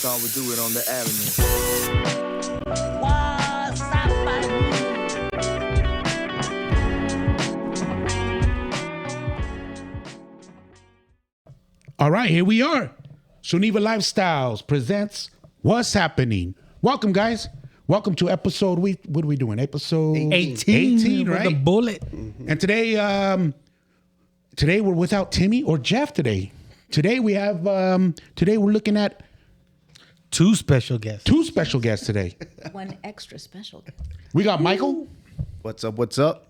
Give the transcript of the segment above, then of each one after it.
thought we'd do it on the avenue. Waas Sappening. All right, here we are. SeunevA Lifestyles presents What's Happening. Welcome, guys. Welcome to episode, what are we doing? Episode 18, right? With a bullet. And today we're without Timmy or Jeff today. Today we're looking at Two special guests today. One extra special. We got Michael. What's up?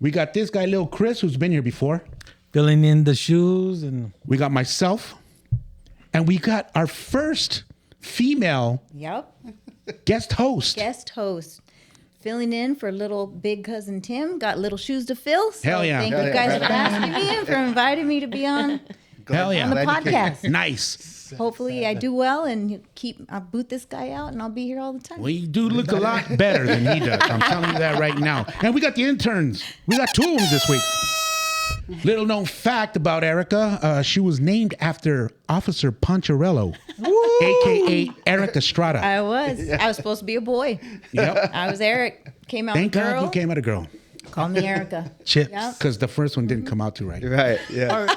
We got this guy, Lil Chris, who's been here before. Filling in the shoes and We got myself. And we got our first female Yep. guest host. Guest host. Filling in for little big cousin Tim. Got little shoes to fill. So Hell yeah. Thank Hell you guys for asking me and for inviting me to be on Hell yeah. the podcast. Nice. Hopefully I do well and I'll boot this guy out and I'll be here all the time. We do look a lot better than he does. I'm telling you that right now. And we got the interns. We got two of them this week. Little known fact about Erica, she was named after Officer Poncherello, a.k.a. Eric Estrada. I was supposed to be a boy. Yep. I was Eric. Came out Thank a girl. God you came out a girl. Call me Erica. chips. Yep. Because the first one didn't come out too right. Right, yeah.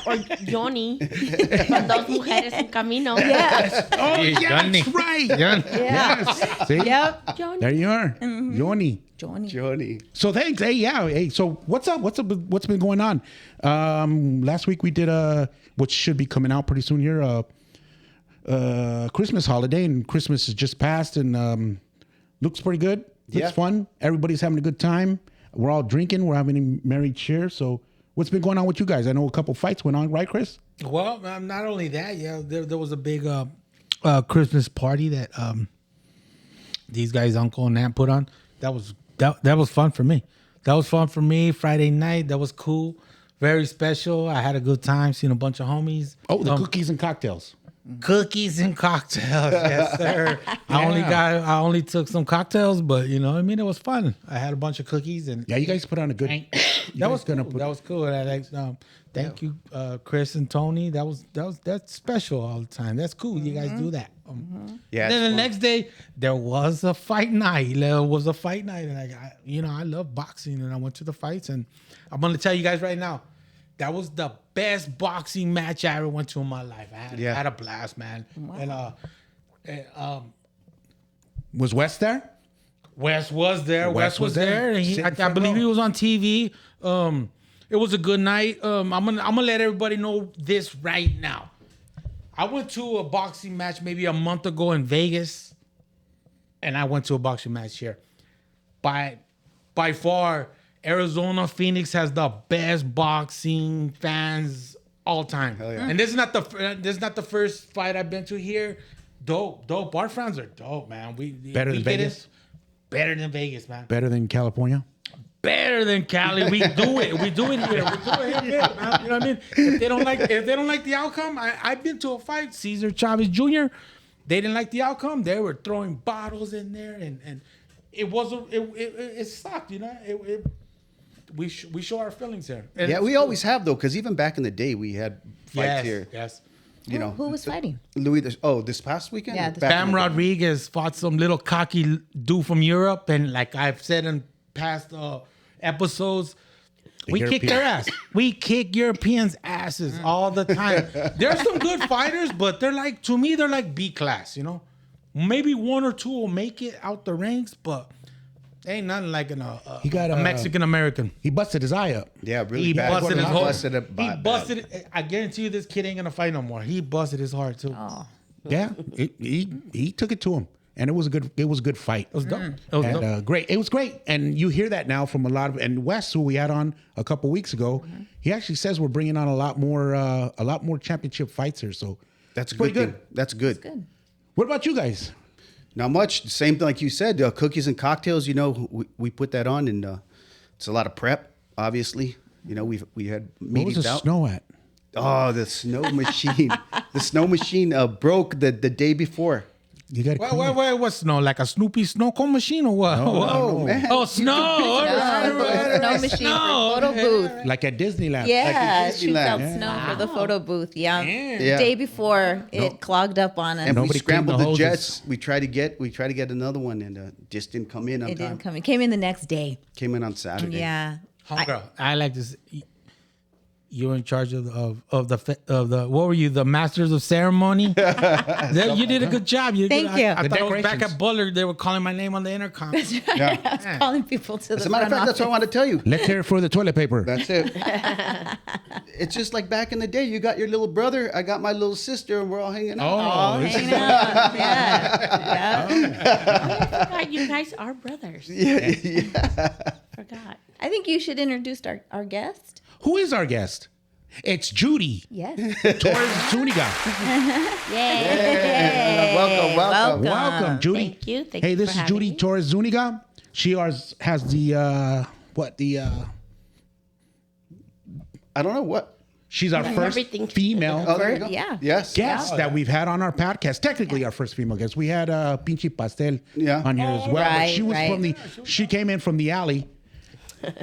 Or Johnny, con dos mujeres en camino. Yeah. Oh, yeah, Johnny. that's right. Johnny. Yes. See? Yep. Johnny. There you are. Johnny. Johnny. So thanks. Hey, yeah. Hey, so what's up? What's been going on? Last week we did which should be coming out pretty soon here, Christmas holiday, and Christmas has just passed, and looks pretty good. Looks fun. Everybody's having a good time. We're all drinking. We're having a merry cheer. So what's been going on with you guys? I know a couple fights went on, right, Chris? Well, not only that, there was a big Christmas party that these guys, Uncle and Aunt, put on. That was fun for me. That was fun for me. Friday night, that was cool. Very special. I had a good time, seeing a bunch of homies. Oh, the cookies and cocktails. Cookies and cocktails, yes, sir. I only took some cocktails, but you know, I mean, it was fun. I had a bunch of cookies and Yeah, you guys put on a good. that was cool. That was cool. Thank you, Chris and Tony. That's special all the time. That's cool. You guys do that. Yeah. Then the next day there was a fight night. And I love boxing, and I went to the fights, and I'm gonna tell you guys right now, that was the best boxing match I ever went to in my life. I had a blast, man. Wow. And Was Wes there? Wes was there. Wes was there. And Sit in I front believe row. he was on TV. It was a good night. I'm gonna let everybody know this right now. I went to a boxing match maybe a month ago in Vegas, and I went to a boxing match here. By far, Arizona, Phoenix has the best boxing fans all time. yeah. And this is not the first fight I've been to here. Dope. Our fans are dope, man. Better than we get Vegas? it. Better than Vegas, man. Better than California? Better than Cali. We do it. We do it here. We do it here, man. You know what I mean? If they don't like the outcome, I've been to a fight. Cesar Chavez Jr. They didn't like the outcome. They were throwing bottles in there, and it wasn't. It sucked. You know. We show our feelings here. And Yeah, we always have though, because even back in the day, we had fights here. Yes. You know, Who was fighting? this past weekend. Yeah, Or this back in Bam the day? Rodriguez fought some little cocky dude from Europe, and like I've said in past episodes, we kick their ass. We kick Europeans' asses all the time. There's some good fighters, but they're like, to me, they're like B class. You know, maybe one or two will make it out the ranks, but ain't nothing like He got a Mexican American. He busted his eye up. Yeah, really He bad. busted his heart. Busted it He bad. busted it. I guarantee you, this kid ain't gonna fight no more. He busted his heart too. Oh. Yeah, he took it to him, and it was a good fight. It was dope. It was dope. Great. It was great, and you hear that now from a lot of. And Wes, who we had on a couple weeks ago, he actually says we're bringing on a lot more championship fights here. So That's a pretty good thing. That's good. Good. What about you guys? Not much. Same thing like you said. Cookies and cocktails. You know, we put that on, and it's a lot of prep. Obviously, you know, we had Where was meetings the out. snow at? Oh, the snow machine. The snow machine broke the day before. You got to Wait, what's snow? Like a Snoopy snow cone machine or what? Oh, man. Oh, snow. All right. Snow machine for photo booth. like at Disneyland. Yeah, Like shoots out Disneyland. snow for the photo booth. Yeah. Yeah. Day before it clogged up on us. And we Nobody scrambled cleaned the the jets. We tried to get another one, and just didn't come in on It time. didn't come. It came in the next day. Came in on Saturday. Yeah. Homegirl, I like this. You're in charge of the what were you, the masters of ceremony? You did a good job. Thank you. I The thought I was back decorations. at Bullard. They were calling my name on the intercom. I was calling people to As the a matter of front fact, that's what I office. wanted to tell you. Let's hear it for the toilet paper. That's it. It's just like back in the day. You got your little brother, I got my little sister, and we're all hanging out. Oh, this Hanging out. Yeah. I forgot you guys are brothers. Forgot. I think you should introduce our guest. who is our guest? It's Judy Yes. Torres Zuniga. Yay. Welcome. Welcome, Judy. Thank you. Thank Hey, you this for is having Judy me. Torres Zuniga. She has the I don't know what. she's our first Everything. female Oh, there you go. Yeah. Yes. guest that we've had on our podcast. Technically, our first female guest. We had Pinche Pastel on here as well. But she was Right. from she came in from the alley.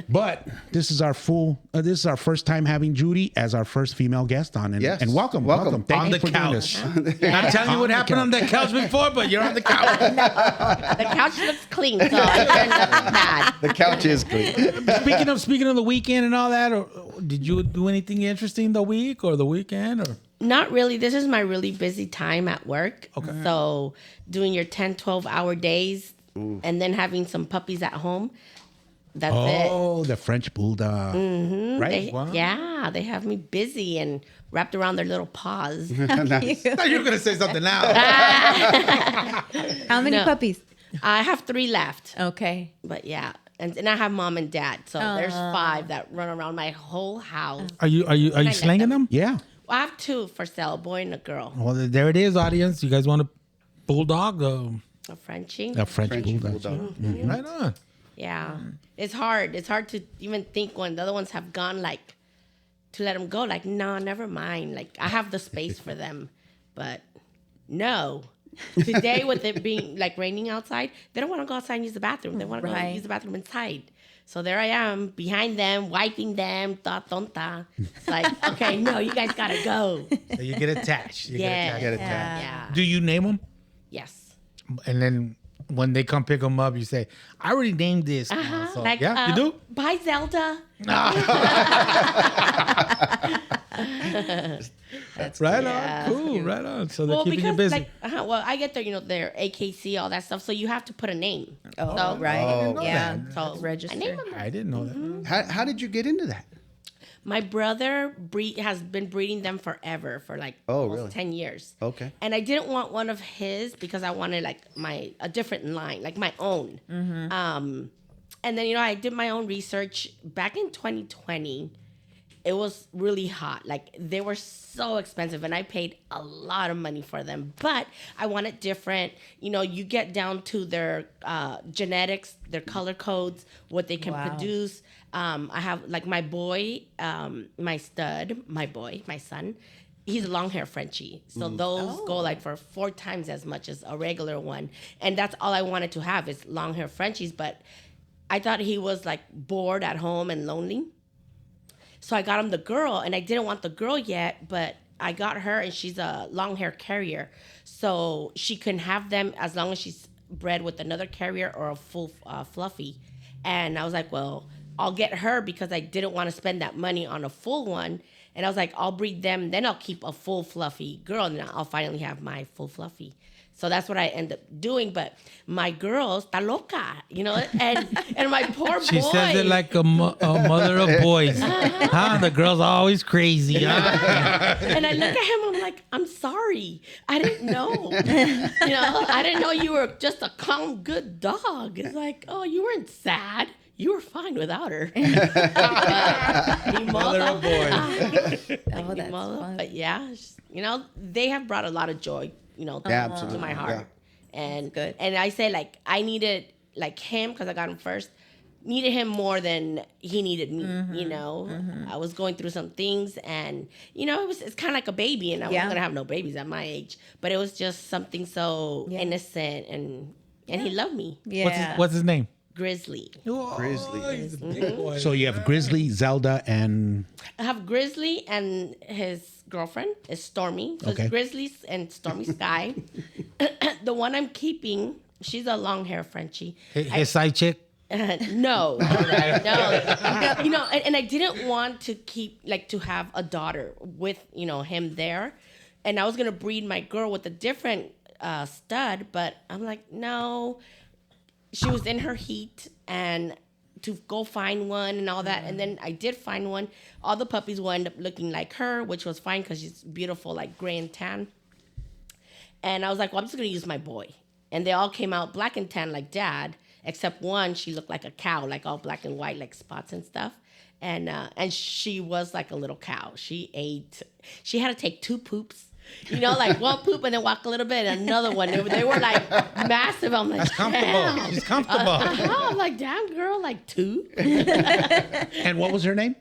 But this is our first time having Judy as our first female guest on. And, Yes. and welcome. Welcome. Thank On you the for doing couch. this. I'm telling you what happened on that couch before, but you're on the couch. The couch looks clean, so I turned nothing bad. The couch is clean. Speaking of the weekend and all that, or did you do anything interesting the week or the weekend? Or Not really. This is my really busy time at work. Okay. So doing your 10, 12-hour days and then having some puppies at home. That's it. Oh, the French bulldog. Right? Yeah, they have me busy and wrapped around their little paws. Nice. I thought you were gonna say something now. How many No. puppies? I have 3 left, Okay. but yeah. And I have mom and dad. So there's 5 that run around my whole house. Are you slanging them? Yeah. Well, I have 2 for sale, a boy and a girl. Well, there it is, audience. You guys want a bulldog? A Frenchie. A French French bulldog. bulldog. Right on. Yeah. It's hard. It's hard to even think when the other ones have gone, like, to let them go. Like, no, never mind. Like, I have the space for them. But no. Today, with it being, like, raining outside, they don't want to go outside and use the bathroom. They want to go use the bathroom inside. So there I am, behind them, wiping them, tonta. It's like, okay, no, you guys got to go. So you get attached. You Yeah. Get it down. Yeah. Do you name them? Yes. And then when they come pick them up, you say, "I already named this." So, Like, yeah, you do. Bye, Zelda. Right Yeah. on. Cool. Right on. So they're Well, keeping you because busy. well, I get their AKC, all that stuff. So you have to put a name. Oh, So, right. Oh, Yeah. So Register. I name them. I didn't know that. How did you get into that? My brother has been breeding them forever, for like almost really? 10 years. Okay. And I didn't want one of his because I wanted like a different line, like my own. And then I did my own research back in 2020. It was really hot. Like, they were so expensive, and I paid a lot of money for them. But I wanted different. You get down to their genetics, their color codes, what they can produce. I have, like, my boy, my stud, my son. He's a long hair Frenchie. So those go, like, for 4 times as much as a regular one. And that's all I wanted to have is long hair Frenchies. But I thought he was, like, bored at home and lonely. So I got him the girl, and I didn't want the girl yet, but I got her, and she's a long hair carrier. So she can have them as long as she's bred with another carrier or a full fluffy. And I was like, well, I'll get her because I didn't want to spend that money on a full one. And I was like, I'll breed them, then I'll keep a full fluffy girl, and then I'll finally have my full fluffy. So that's what I end up doing. But my girl está loca, and my poor boy. She says it like a mother of boys. The girl's always crazy. And I look at him, I'm like, I'm sorry. I didn't know. I didn't know you were just a calm, good dog. It's like, oh, you weren't sad. You were fine without her. Mother of boys. Oh, that's fun. But yeah, they have brought a lot of joy, absolutely. to my heart. Yeah. And good. And I say, like, I needed, like, him because I got him first. needed him more than he needed me. You know, I was going through some things, and you know, it's kind of like a baby, and I wasn't gonna have no babies at my age, but it was just something so innocent, and he loved me. Yeah. What's his name? Grizzly. Grizzly. He's a big boy. So you have Grizzly, Zelda, and I have Grizzly, and his girlfriend is Stormy. So Okay. it's Grizzly and Stormy Sky. The one I'm keeping, she's a long hair Frenchie. His side chick. No, no, you know, and I didn't want to keep to have a daughter with him there, and I was gonna breed my girl with a different stud, but I'm like, no, she was in her heat, and to go find one and all that, and then I did find one. All the puppies will end up looking like her, which was fine because she's beautiful, like gray and tan. And I was like, well, I'm just gonna use my boy, and they all came out black and tan like dad. Except one, she looked like a cow, like all black and white, like spots and stuff. And she was like a little cow. She had to take 2 poops, like one poop and then walk a little bit, and another one. They were like massive. I'm like, She's comfortable. damn. She's comfortable. I'm like, damn, girl, like 2. and what was her name?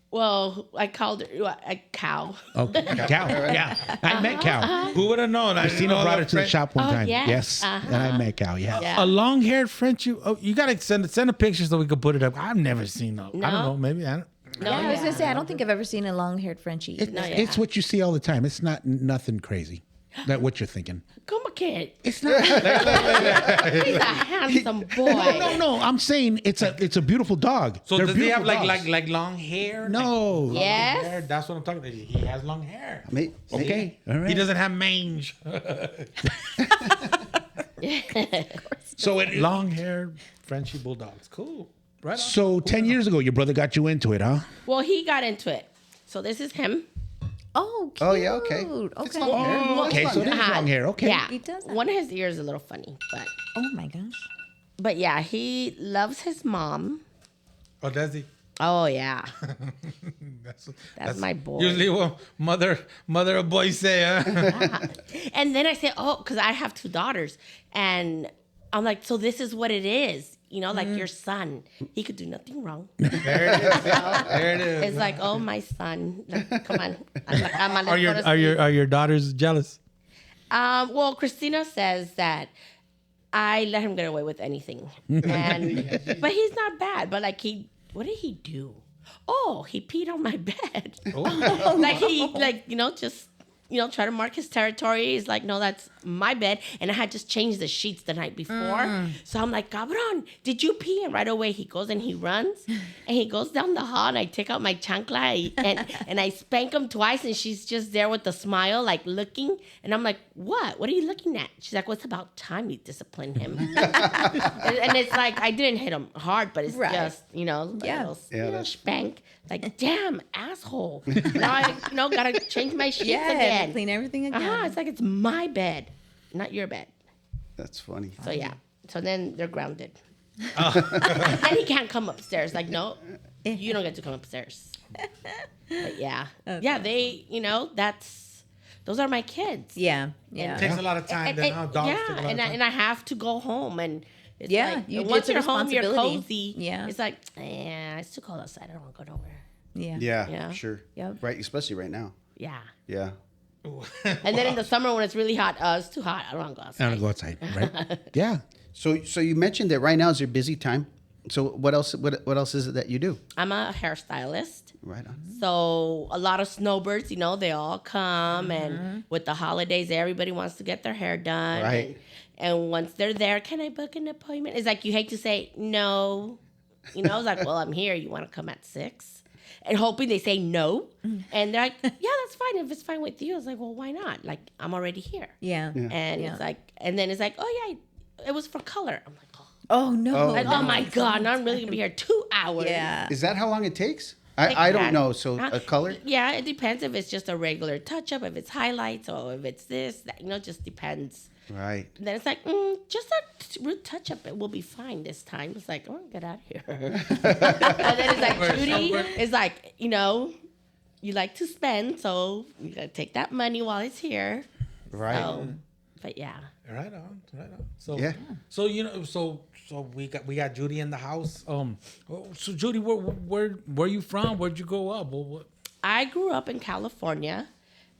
Well, I called her a cow. Okay, Cow. Yeah, I met Cow. Who would have known? Christina brought her to the shop one Oh, time. yes. Yes, and I met Cow. Yeah. Yeah. A long-haired French. You gotta send a picture so we can put it up. I've never seen no. I don't know. Maybe I don't. No, Yeah, I was gonna say I don't think I've ever seen a long-haired Frenchie. It's what you see all the time. It's not nothing crazy. That what you're thinking. Come on, kid. It's not. He's a handsome boy. No. I'm saying it's a beautiful dog. So They're does he have beautiful dogs. like long hair? No. Like, Yes. hair? That's what I'm talking about. He has long hair. Okay. All right. He doesn't have mange. So it. Long hair Frenchie bulldogs. Cool. Right on. So 10 years ago, your brother got you into it, huh? Well, he got into it. So this is him. Oh, cute. Oh, yeah, okay. It's long hair. Oh, okay. So it is long hair. Okay. Yeah. He does that. One of his ears is a little funny, Oh my gosh. but yeah, he loves his mom. Oh, does he? Oh yeah. That's my boy. Usually what mother of boys say, huh? And then I said, oh, because I have 2 daughters, and I'm like, so this is what it is. Like your son, he could do nothing wrong. There it is. There it is. It's like, oh, my son, like, come on. I'm like, Are your daughters jealous? Well, Christina says that I let him get away with anything, but he's not bad. But like what did he do? Oh, he peed on my bed. Oh. Just try to mark his territory. He's like, no, that's my bed. And I had just changed the sheets the night before. So I'm like, Cabron, did you pee? And right away he goes and he runs. And he goes down the hall, and I take out my chancla and I spank him twice. And she's just there with a smile, like looking. And I'm like, what? What are you looking at? She's like, well, it's about time you discipline him. and it's like, I didn't hit him hard, but it's just, little spank. Like, damn, asshole. Now I, gotta change my sheets again. Clean everything again. It's like it's my bed, not your bed. That's funny. So yeah. So then they're grounded. And he can't come upstairs. Like, no, you don't get to come upstairs. But yeah. Okay. Yeah, those are my kids. Yeah. It takes a lot of time. Then how dogs take a lot of time. And I have to go home, and it's Yeah, like, once you're home, you're responsibility. cozy. Yeah. It's like, it's too cold outside. I don't want to go nowhere. Yeah. Yeah, Yeah. sure. Yep. Right, especially right now. Yeah. Yeah. And then in the summer when it's really hot, it's too hot. I don't want to go outside. I don't go outside, right? Yeah. So you mentioned that right now is your busy time. So what else? What else is it that you do? I'm a hairstylist. Right on. So a lot of snowbirds, they all come, and with the holidays, everybody wants to get their hair done. Right. And once they're there, can I book an appointment? It's like you hate to say no. I was like, well, I'm here. You want to come at 6? And hoping they say no. And they're like, yeah, that's fine. If it's fine with you. I was like, well, why not? Like, I'm already here. Yeah. And it's like, and then it's like, oh yeah, it was for color. I'm like, Oh no. oh my God, now I'm really gonna be here 2 hours. Yeah. Is that how long it takes? I don't know. So a color? Yeah, it depends if it's just a regular touch up, if it's highlights, or if it's this. That, just depends. Right. And then it's like, just a root touch up. It will be fine this time. It's like, oh, get out of here. And then it's like, Judy is like, you like to spend, so you gotta take that money while it's here. Right. So, but yeah. Right on. So Yeah. so So we got Judy in the house. So Judy, where you from? Where'd you grow up? What? I grew up in California,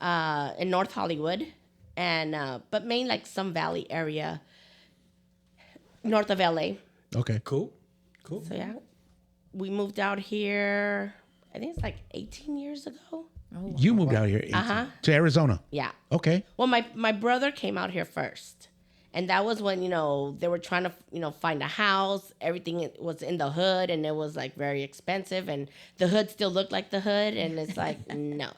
in North Hollywood, and but mainly like Sun Valley area, north of LA. Okay. Cool. So yeah, we moved out here. I think it's like 18 years ago. You moved out here to Arizona. Yeah. Okay. Well, my brother came out here first. And that was when, they were trying to, find a house. Everything was in the hood and it was like very expensive. And the hood still looked like the hood. And it's like, no.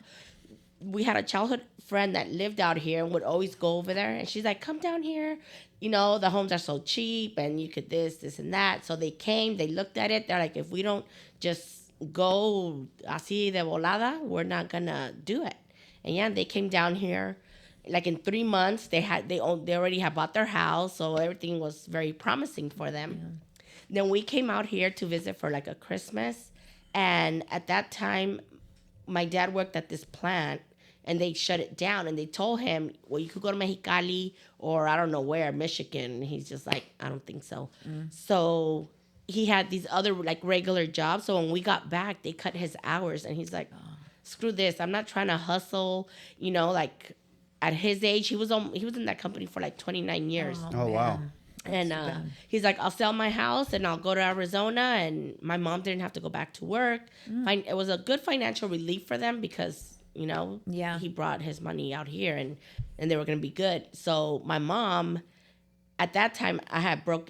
We had a childhood friend that lived out here and would always go over there. And she's like, come down here. The homes are so cheap and you could this and that. So they came, they looked at it. They're like, if we don't just go así de volada, we're not going to do it. And yeah, they came down here. Like in 3 months, they already had bought their house, so everything was very promising for them. Yeah. Then we came out here to visit for like a Christmas, and at that time, my dad worked at this plant, and they shut it down. And they told him, "Well, you could go to Mexicali or I don't know where, Michigan." And he's just like, "I don't think so." So he had these other like regular jobs. So when we got back, they cut his hours, and he's like, "Screw this! I'm not trying to hustle." Like. At his age, he was in that company for like 29 years. Oh wow. And he's like, I'll sell my house and I'll go to Arizona. And my mom didn't have to go back to work. It was a good financial relief for them because, he brought his money out here and they were going to be good. So my mom, at that time,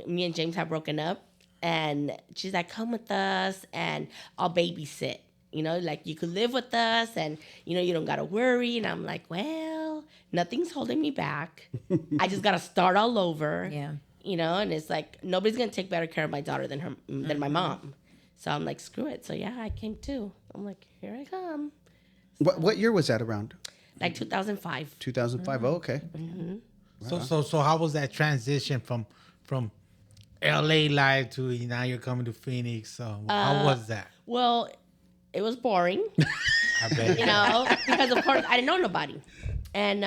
me and James had broken up. And she's like, come with us and I'll babysit. Like you could live with us and, you don't got to worry. And I'm like, well, nothing's holding me back. I just got to start all over. Yeah. And it's like, nobody's going to take better care of my daughter than my mom. So I'm like, screw it. So yeah, I came too. I'm like, here I come. What year was that around? Like 2005. 2005. Oh, okay. So how was that transition from LA life to now you're coming to Phoenix? So how was that? Well, it was boring. I bet. Because of course I didn't know nobody. And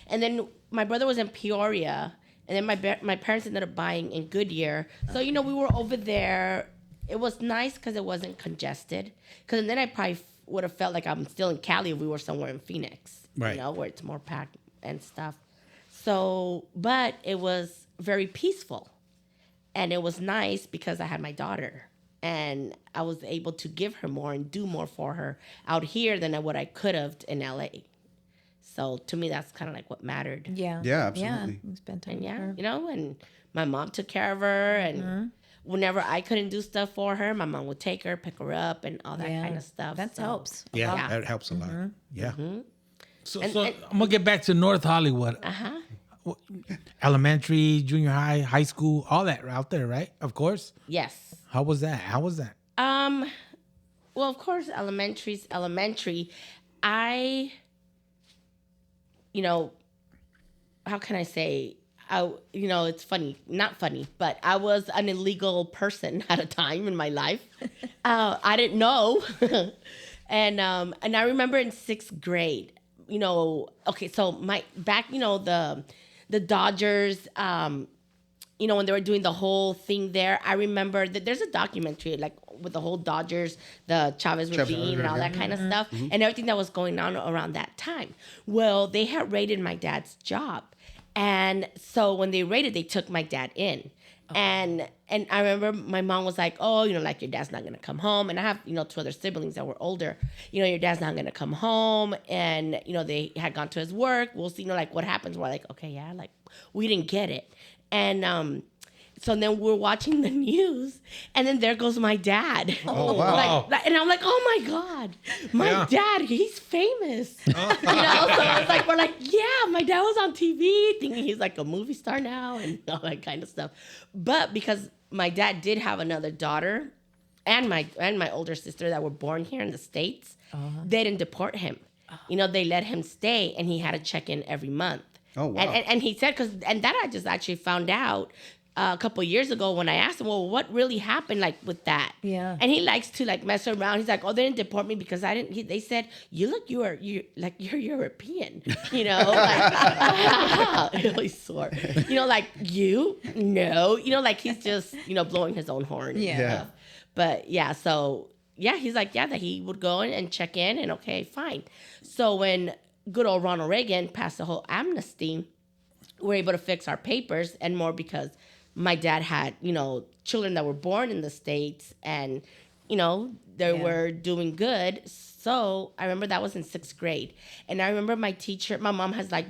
then my brother was in Peoria, and then my parents ended up buying in Goodyear. So we were over there. It was nice because it wasn't congested. Because then I probably would have felt like I'm still in Cali if we were somewhere in Phoenix, right? Where it's more packed and stuff. So, but it was very peaceful, and it was nice because I had my daughter. And I was able to give her more and do more for her out here than what I could have in LA. So to me, that's kind of like what mattered. Yeah. Yeah, absolutely. Yeah. Spend time And with her. and my mom took care of her. And whenever I couldn't do stuff for her, my mom would take her, pick her up, and all that kind of stuff. That helps. Yeah, that helps a lot. Yeah. So I'm gonna get back to North Hollywood. Elementary, junior high, high school, all that out there, right? Of course. Yes. How was that? Well, of course, elementary's elementary. How can I say? It's funny, not funny, but I was an illegal person at a time in my life. I didn't know. And I remember in 6th grade, okay, so the Dodgers, when they were doing the whole thing there, I remember that there's a documentary like with the whole Dodgers, the Chavez regime and all that kind of stuff and everything that was going on around that time. Well, they had raided my dad's job. And so when they raided, they took my dad in. And I remember my mom was like, oh, like your dad's not going to come home. And I have, 2 other siblings that were older. Your dad's not going to come home. And, they had gone to his work. We'll see, like what happens. We're like, okay, yeah, like we didn't get it. And so then we're watching the news, and then there goes my dad. Oh, wow. And I'm like, oh my God, my dad, he's famous. So it's like, we're like, yeah, my dad was on TV thinking he's like a movie star now and all that kind of stuff. But because my dad did have another daughter and my older sister that were born here in the States, they didn't deport him. They let him stay, and he had to check in every month. Oh, wow. And he said, and that I just actually found out a couple years ago when I asked him, well, what really happened like with that? Yeah. And he likes to like mess around. He's like, oh, they didn't deport me because I didn't. They said you're European, you know, like really sore, you know, like like he's just blowing his own horn. Yeah. But yeah, so yeah, he's like that he would go in and check in and okay, fine. So when good old Ronald Reagan passed the whole amnesty, we're able to fix our papers and more because my dad had, children that were born in the States and, they were doing good. So I remember that was in 6th grade. And I remember my mom has like,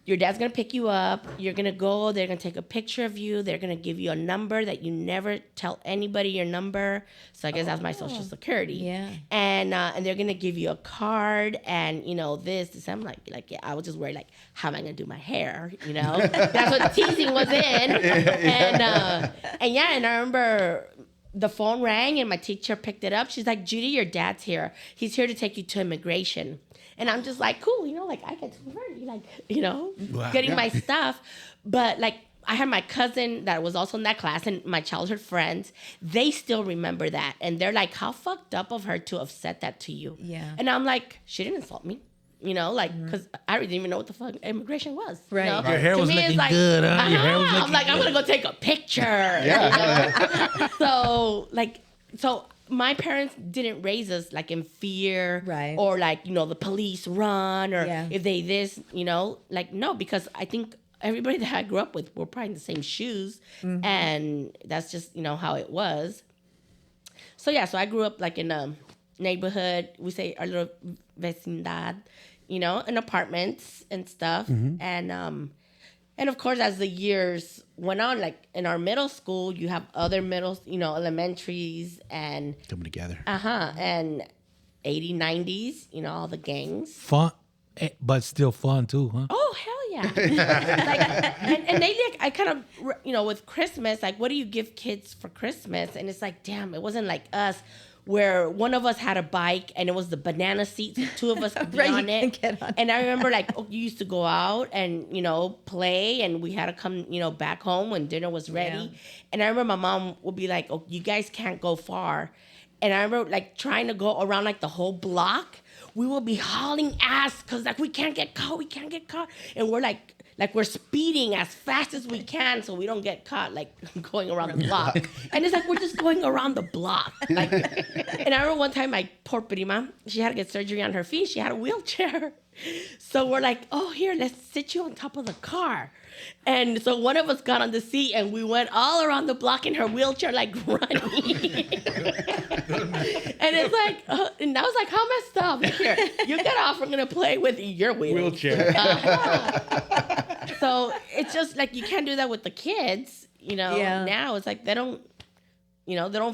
your dad's going to pick you up. You're going to go. They're going to take a picture of you. They're going to give you a number that you never tell anybody your number. So I guess that's my Social Security. Yeah. And they're going to give you a card and, this. I'm like, yeah, I was just worried, like, how am I going to do my hair? That's what teasing was in. And I remember the phone rang and my teacher picked it up. She's like, Judy, your dad's here. He's here to take you to immigration. And I'm just like, cool, like I get to learn, like, getting my stuff. But like I had my cousin that was also in that class and my childhood friends, they still remember that. And they're like, how fucked up of her to have said that to you. Yeah. And I'm like, she didn't insult me. Because I didn't even know what the fuck immigration was. Right. Your hair was looking good, huh? Your hair was looking I'm like, I'm going to go take a picture. So my parents didn't raise us like in fear Right. or like, the police run or Yeah. if they this, like, no, because I think everybody that I grew up with were probably in the same shoes. Mm-hmm. And that's just, how it was. So, yeah, so I grew up like in a neighborhood, we say our little vecindad, in apartments and stuff. Mm-hmm. And of course, as the years went on, like in our middle school, you have other elementaries and Coming together. and 80s, 90s, all the gangs. Fun, but still fun too, huh? Oh, hell yeah. and lately, I kind of, with Christmas, like, what do you give kids for Christmas? And it's like, damn, it wasn't like us where one of us had a bike and it was the banana seat, so 2 of us could be Right, on you it. can get on And I remember, like, you used to go out and, play and we had to come, back home when dinner was ready. Yeah. And I remember my mom would be like, oh, you guys can't go far. And I remember, like, trying to go around, like, the whole block. We will be hauling ass because, like, we can't get caught. And we're, like we're speeding as fast as we can so we don't get caught, like, going around the block. And it's like we're just going around the block. Like, and I remember one time my poor prima, she had to get surgery on her feet. She had a wheelchair. So we're like, oh, here, let's sit you on top of the car. And so one of us got on the seat and we went all around the block in her wheelchair, like running. And it's like, and I was like, how messed up? Here, you get off. We're going to play with your wheelchair. So it's just like, you can't do that with the kids, Yeah. Now it's like, they don't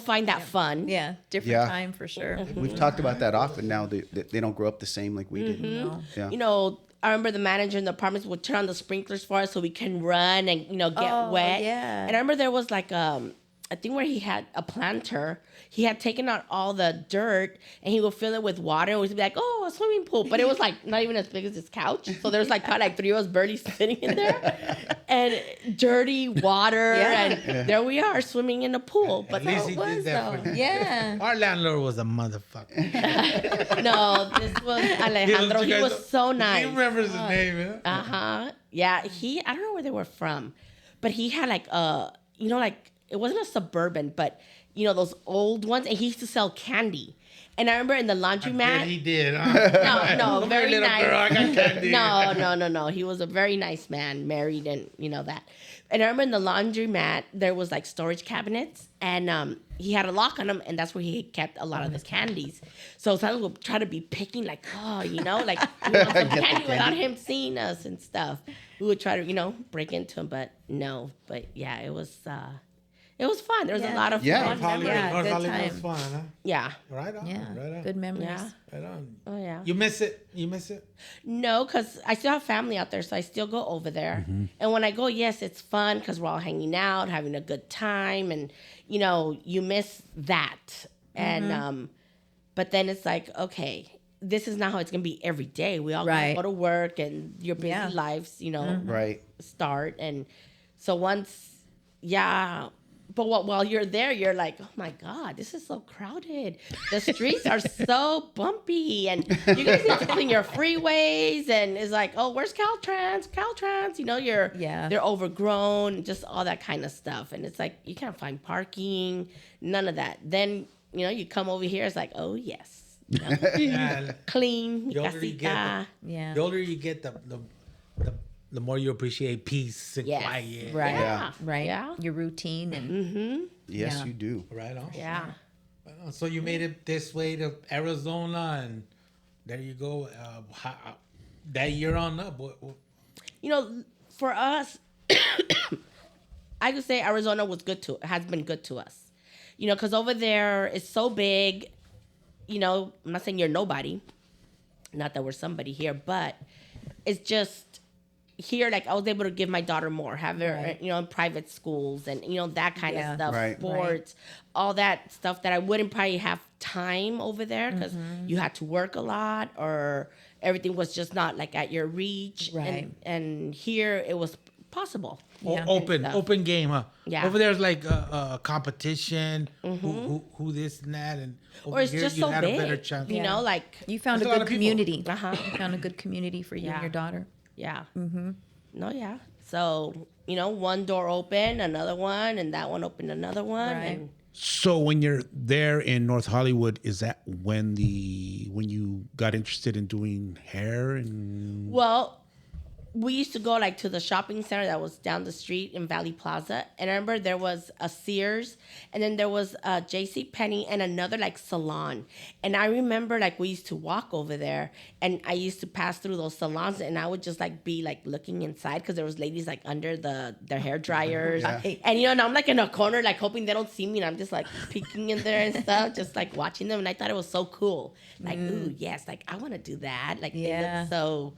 find that fun. Yeah. Different Yeah. time for sure. We've talked about that often now. They don't grow up the same like we did. No. Yeah. I remember the manager in the apartments would turn on the sprinklers for us so we can run and, get Oh, wet. yeah. And I remember there was like I think where he had a planter. He had taken out all the dirt and he would fill it with water and we'd be like, oh, a swimming pool. But it was like not even as big as this couch. So there was like probably like 3 of us barely sitting in there. And dirty water. Yeah. And there we are swimming in the pool. But At least no, he it was did that though. for Yeah. Our landlord was a motherfucker. No, this was Alejandro. He was so nice. He remembers his name, huh? Uh-huh. Yeah, I don't know where they were from, but he had like like it wasn't a Suburban, but those old ones, and he used to sell candy. And I remember in the laundromat. He did, huh? No, very little nice. girl, I got candy. No. He was a very nice man, married, and that. And I remember in the laundromat there was like storage cabinets, and he had a lock on them, and that's where he kept a lot of the candies. So sometimes we'll try to be picking, like, like we want some candy without him seeing us and stuff. We would try to, break into him, but no. But yeah, it was fun. There was a lot of Yeah. fun. Hollywood, Yeah, North good Hollywood was time. fun, huh? Yeah. Right on. Yeah. Right on. Good memories. Yeah. Right on. Oh yeah. You miss it? You miss it? No, because I still have family out there, so I still go over there. And when I go, yes, it's fun because we're all hanging out, having a good time, and you miss that. And but then it's like, okay, this is not how it's gonna be every day. We all gotta go to work, and your busy lives, Right. start. And so once Yeah. But while you're there, you're like, oh my God, this is so crowded. The streets are so bumpy. And you guys need to clean your freeways. And it's like, oh, where's Caltrans? Caltrans. You know, they're overgrown, just all that kind of stuff. And it's like, you can't find parking, none of that. Then, you know, you come over here, it's like, oh, yes. You know, Yeah. clean. The older you get, Yeah. the older you get, the more you appreciate peace and Yes. quiet. Right. Yeah. Right. Yeah. Your routine and Yes, Yeah. you do. Right on. Yeah. Right on. So you made it this way to Arizona, and there you go. That year on up, You know, for us, I could say Arizona has been good to us. You know, because over there it's so big. You know, I'm not saying you're nobody. Not that we're somebody here, but it's just here, like I was able to give my daughter more, have her, Right. you know, in private schools and, you know, that kind Yeah. of stuff, Right. sports, all that stuff that I wouldn't probably have time over there because you had to work a lot or everything was just not like at your reach. Right. And here it was possible. Yeah. open game, huh? Yeah. Over there's like a competition, who this and that, and over Or it's here just you so had big, a better chance. you know, like, you found There's a a lot good of people. community. Uh-huh. You found a good community for you and Yeah. your daughter. yeah. No, yeah. So, you know, one door opened, another one, and that one opened another one. Right. And So when you're there in North Hollywood, is that when you got interested in doing hair and well, we used to go like to the shopping center that was down the street in Valley Plaza. And I remember there was a Sears and then there was a J.C. Penney and another like salon. And I remember like we used to walk over there and I used to pass through those salons and I would just like be like looking inside because there was ladies like under their hair dryers. And you know, and I'm like in a corner like hoping they don't see me and I'm just like peeking in there and stuff, just like watching them. And I thought it was so cool. Like, ooh, yes, like I want to do that. Like they Yeah. look so...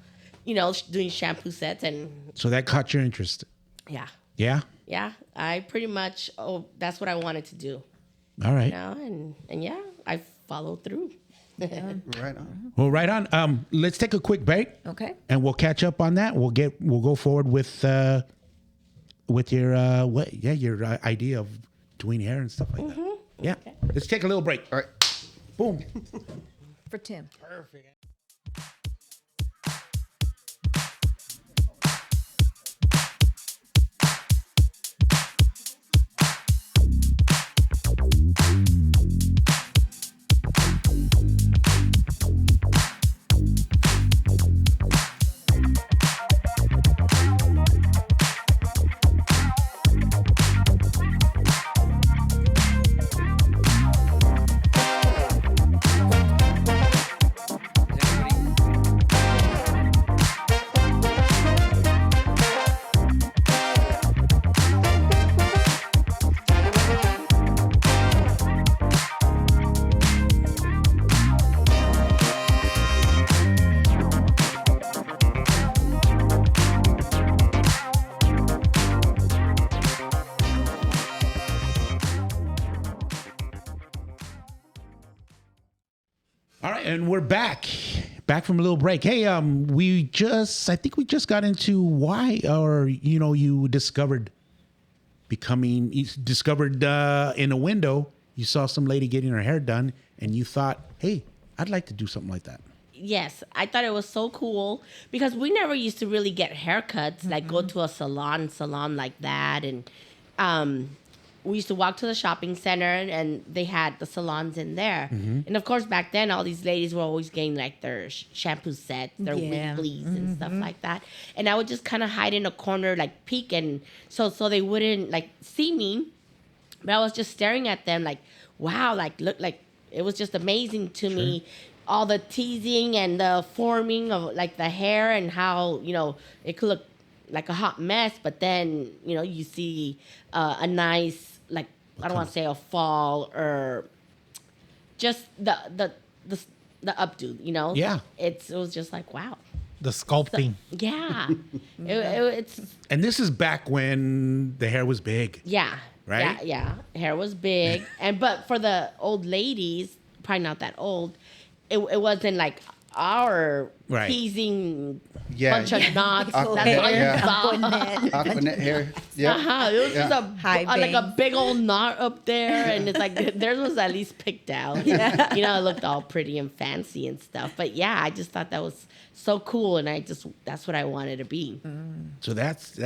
You know, doing shampoo sets and so that caught your interest? yeah, Yeah. I pretty much that's what I wanted to do. All right. You know, and yeah, I followed through. Right on. Well, right on. Let's take a quick break. Okay. And we'll catch up on that. We'll go forward with your your idea of doing hair and stuff like that. Yeah. Let's take a little break. All right. Boom. For Tim. Perfect. All right, and we're back from a little break. Hey, I think we just got into why, or you discovered in a window, you saw some lady getting her hair done, and you thought, hey, I'd like to do something like that. Yes, I thought it was so cool because we never used to really get haircuts, like go to a salon like that, and we used to walk to the shopping center and they had the salons in there. And of course, back then, all these ladies were always getting like their shampoo sets, their Yeah. weeklies and stuff like that. And I would just kind of hide in a corner, like peek, and so they wouldn't like see me. But I was just staring at them like, wow, like look, like it was just amazing to me. All the teasing and the forming of like the hair and how, it could look like a hot mess, but then, you see a nice, like, I don't want to say a fall or just the updo, Yeah. It was just like, wow. The sculpting. Yeah. It's, And this is back when the hair was big. yeah. Right? Yeah. Hair was big. But for the old ladies, probably not that old, it wasn't like our Right. teasing Yeah. bunch of knots. That's all yeah. you saw. Aquanet hair. Yeah. It was just High like a bangs. big old knot up there, and it's like theirs was at least picked out. You know, it looked all pretty and fancy and stuff. But yeah, I just thought that was so cool, and that's what I wanted to be. So that's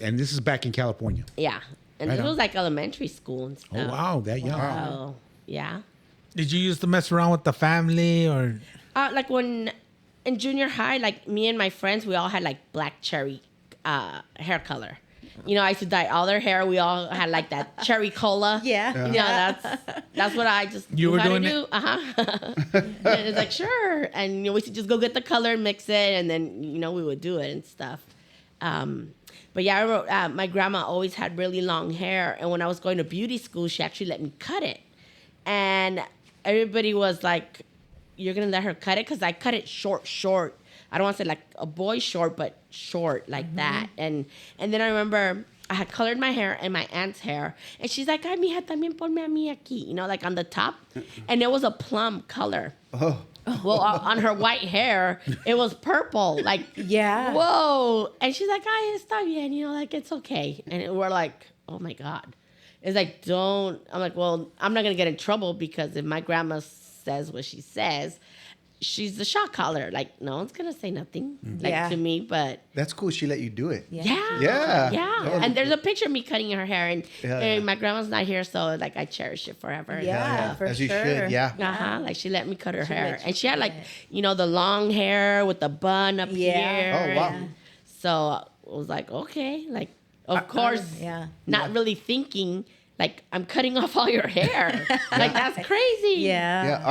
and this is back in California. Yeah, and Right it on. was like elementary school and stuff. Oh wow, that young. Oh yeah. Did you used to mess around with the family or? Like when in junior high, like me and my friends, we all had like black cherry hair color. You know, I used to dye all their hair. We all had like that cherry cola. Yeah. You know, that's what I just You knew were how doing to it? do. And it's like sure, and you know, we used to just go get the color, mix it, and then you know we would do it and stuff. But yeah, I wrote, my grandma always had really long hair, and when I was going to beauty school, she actually let me cut it, and everybody was like, "You're gonna let her cut it?" Because I cut it short. I don't want to say like a boy short, but short like that. And then I remember I had colored my hair and my aunt's hair, and she's like, "Ay, mija, también ponme a mí aquí," you know, like on the top, and it was a plum color. Oh. Well, on her white hair, it was purple. Like, Yeah. whoa. And she's like, "Ay, está bien," you know, like it's okay. And we're like, "Oh my god." It's like, don't. I'm like, well, I'm not gonna get in trouble because if my grandma says what she says, she's the shot caller. Like, no one's gonna say nothing like Yeah. to me. But That's cool. She let you do it. yeah, Yeah. yeah. And there's a picture of me cutting her hair, and Yeah. my grandma's not here, so like I cherish it forever. and Yeah, stuff. for As you sure. should. Yeah. Like she let me cut her hair, let you and she had do like it. you know the long hair with the bun up Yeah. here. Oh, wow. and So I was like, okay, like of course, yeah. not really thinking like I'm cutting off all your hair. Like that's crazy. Yeah. Yeah,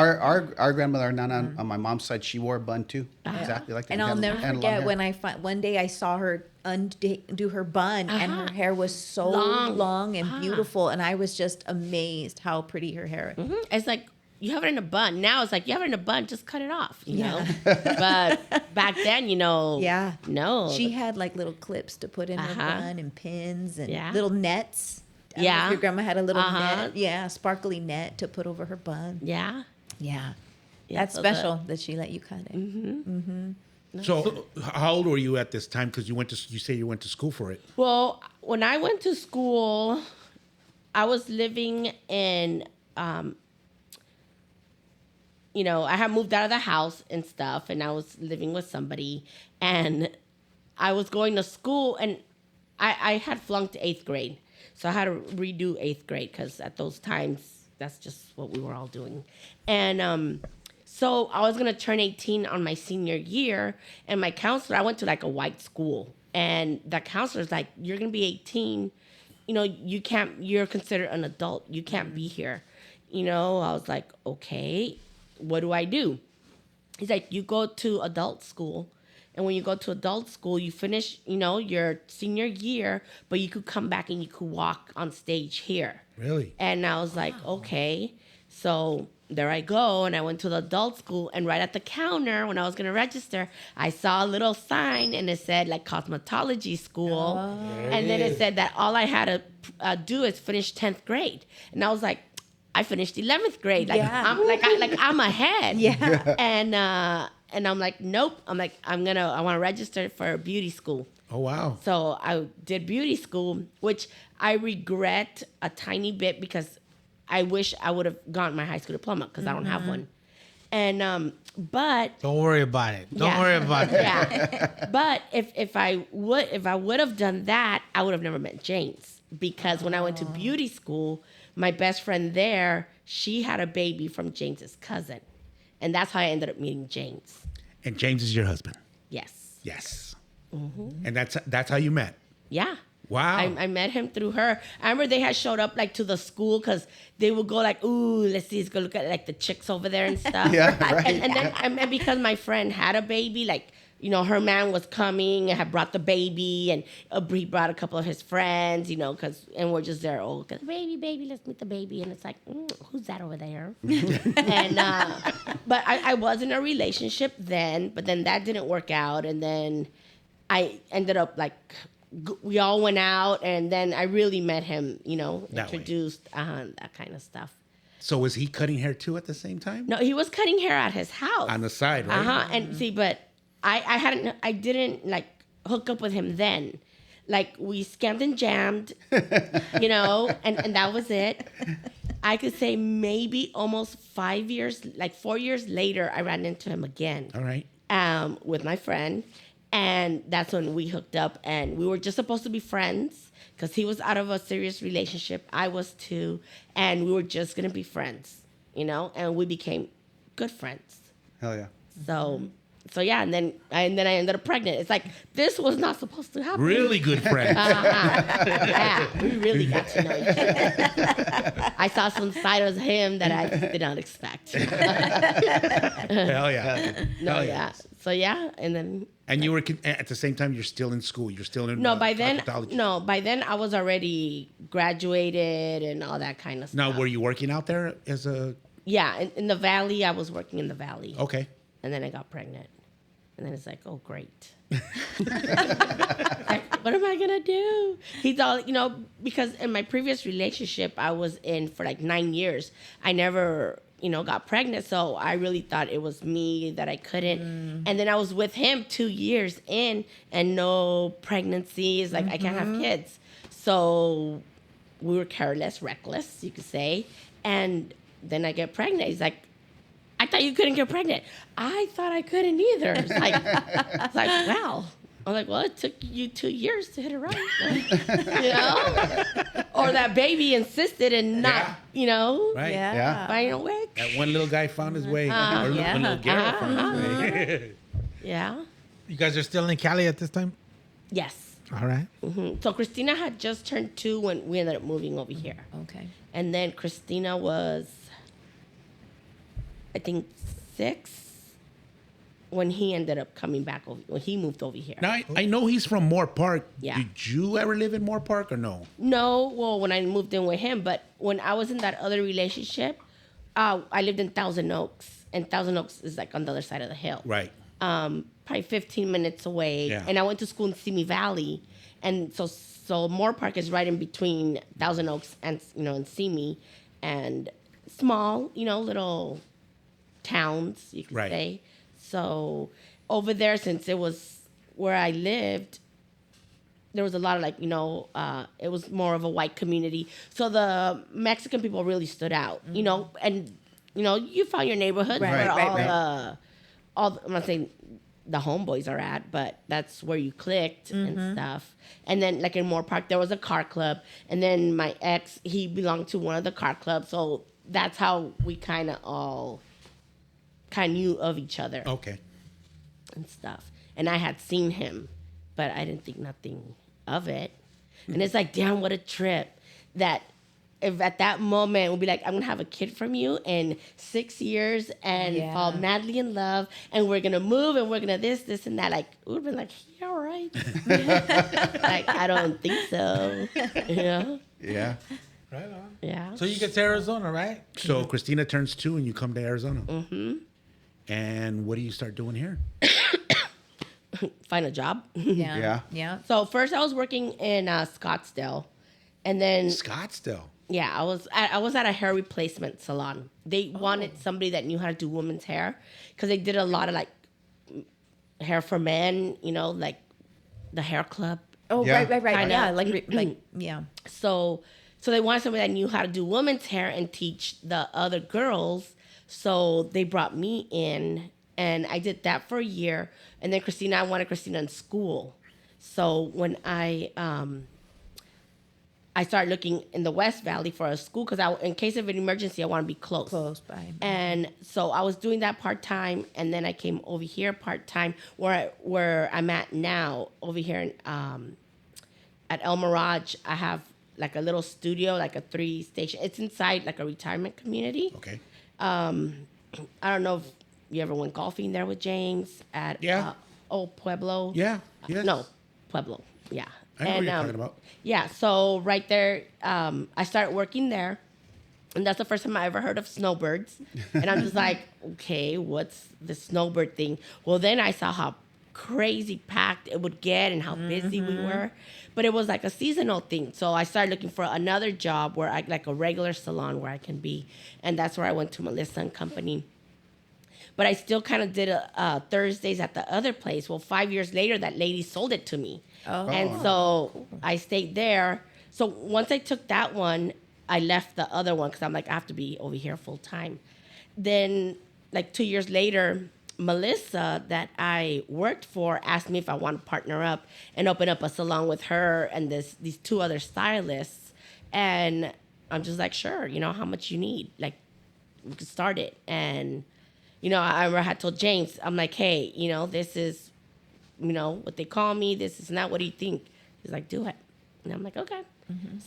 our grandmother, our nana, on my mom's side, she wore a bun too, exactly like that. And I'll Had- never had long forget hair. when one day I saw her undo her bun, and her hair was so Long. long and beautiful, and I was just amazed how pretty her hair. Mhm. It's like you have it in a bun. Now it's like you have it in a bun, just cut it off. You know. But back then, you know. Yeah. No. She had like little clips to put in her Uh-huh. bun and pins and Yeah. little nets. I don't know if Yeah. your grandma had a little Uh-huh. net, sparkly net to put over her bun. Yeah. Yeah. Yeah, That's so special that she let you cut it. So how old were you at this time? Because you say you went to school for it. Well, when I went to school, I was living in, you know, I had moved out of the house and stuff, and I was living with somebody, and I was going to school, and I had flunked 8th grade. So I had to redo 8th grade because at those times, that's just what we were all doing. And so I was going to turn 18 on my senior year, and my counselor, I went to like a white school, and the counselor's like, "You're going to be 18. You know, you're considered an adult. You can't be here." You know, I was like, "Okay, what do I do?" He's like, "You go to adult school. And when you go to adult school, you finish, you know, your senior year, but you could come back and you could walk on stage here." Really? And I was like, okay. So there I go. And I went to the adult school. And right at the counter, when I was going to register, I saw a little sign and it said like cosmetology school. And then it said that all I had to do is finish 10th grade. And I was like, I finished 11th grade. Like, Yeah. I'm ahead. Yeah. And I'm like, nope. I want to register for beauty school. Oh wow. So I did beauty school, which I regret a tiny bit because I wish I would have gotten my high school diploma because I don't have one. And but Don't worry about it. Don't Yeah. worry about it. yeah, but if I would have done that, I would have never met James because when I went to beauty school, my best friend there, she had a baby from James's cousin, and that's how I ended up meeting James. And James is your husband. Yes. Yes. And that's how you met. Yeah. Wow. I met him through her. I remember they had showed up like to the school because they would go like, ooh, let's go look at like the chicks over there and stuff. Yeah, right. And then and because my friend had a baby, like, you know, her man was coming and had brought the baby, and he brought a couple of his friends, you know, and we're just there, oh, baby, let's meet the baby. And it's like, who's that over there? And but I was in a relationship then, but then that didn't work out, and then I ended up like we all went out, and then I really met him, you know, That way. introduced that kind of stuff. So was he cutting hair too at the same time? No, he was cutting hair at his house. On the side, right? And see, but I didn't like hook up with him then. Like we scammed and jammed, and that was it. I could say maybe almost 5 years, like 4 years later, I ran into him again. All right. With my friend. And that's when we hooked up, and we were just supposed to be friends because he was out of a serious relationship. I was too. And we were just going to be friends, and we became good friends. Hell yeah. So yeah, and then I ended up pregnant. It's like, this was not supposed to happen. Really good friends. Yeah, we really got to know each other. I saw some side of him that I did not expect. Hell yeah. No, Hell yeah. So yeah, and then. And you were at the same time. You're still in school. You're still in. By then cosmetology. I was already graduated and all that kind of stuff. Now, were you working out there as a? Yeah, in the valley. I was working in the valley. Okay. And then I got pregnant. And then it's like, oh, great. Like, what am I going to do? He's all, because in my previous relationship, I was in for like 9 years. I never, got pregnant. So I really thought it was me that I couldn't. And then I was with him 2 years in and no pregnancies. Like, I can't have kids. So we were careless, reckless, you could say. And then I get pregnant. He's like, I thought you couldn't get pregnant. I thought I couldn't either. It's like wow. I'm like, well, it took you 2 years to hit it right. Or that baby insisted and not, Right. Yeah. finding a way. That one little guy found his way. Or yeah. one little girl found his way. Yeah. You guys are still in Cali at this time? Yes. All right. So Christina had just turned 2 when we ended up moving over here. Okay. And then Christina was, I think, 6 when he ended up coming back over, when he moved over here. Now I know he's from Moore Park. Yeah. Did you ever live in Moore Park or no? No, well, when I moved in with him, but when I was in that other relationship, I lived in Thousand Oaks, and Thousand Oaks is like on the other side of the hill. Right. Probably 15 minutes away. Yeah. And I went to school in Simi Valley, and so Moore Park is right in between Thousand Oaks and and Simi, and small, little towns, you could Right. say. So over there, since it was where I lived, there was a lot of it was more of a white community. So the Mexican people really stood out, and you found your neighborhood where I'm not saying the homeboys are at, but that's where you clicked and stuff. And then like in Moore Park, there was a car club, and then my ex, he belonged to one of the car clubs, so that's how we kind of all knew of each other. Okay. And stuff. And I had seen him, but I didn't think nothing of it. And it's like, damn, what a trip. That if at that moment we'll be like, I'm gonna have a kid from you in 6 years and fall madly in love, and we're gonna move and we're gonna this and that. Like, we would have been like, yeah, all right. Like, I don't think so. Yeah. Right on. Yeah. So you get to Arizona, right? So Christina turns 2 and you come to Arizona. Mm-hmm. And what do you start doing here? Find a job. Yeah. Yeah. So first I was working in Scottsdale, and then Scottsdale. yeah, I was at a hair replacement salon. They wanted somebody that knew how to do women's hair, because they did a lot of like hair for men, like the hair club. Oh, Yeah. right. Kinda. Yeah, like yeah. So they wanted somebody that knew how to do women's hair and teach the other girls. So they brought me in, and I did that for a year. And then I wanted Christina in school. So when I started looking in the West Valley for a school, because in case of an emergency, I want to be close. Close by. And so I was doing that part-time, and then I came over here part-time, where I'm at now, over here in, at El Mirage. I have like a little studio, like a 3-station. It's inside like a retirement community. Okay. I don't know if you ever went golfing there with James at Old Pueblo. Yeah. Yes. No, Pueblo. Yeah. I know what you're talking about. Yeah. So right there, I started working there, and that's the first time I ever heard of snowbirds. And I'm just like, okay, what's the snowbird thing? Well, then I saw how crazy packed it would get and how busy we were. But it was like a seasonal thing. So I started looking for another job where I like a regular salon where I can be. And that's where I went to Melissa and Company. But I still kind of did Thursdays at the other place. Well, 5 years later, that lady sold it to me. And so I stayed there. So once I took that one, I left the other one because I'm like, I have to be over here full time. Then like 2 years later, Melissa that I worked for asked me if I want to partner up and open up a salon with her and these two other stylists. And I'm just like, sure, you know, how much you need? Like, we could start it. And, you know, I remember I had told James, I'm like, hey, you know, this is, you know, what they call me. This is not what do you think? He's like, do it. And I'm like, okay.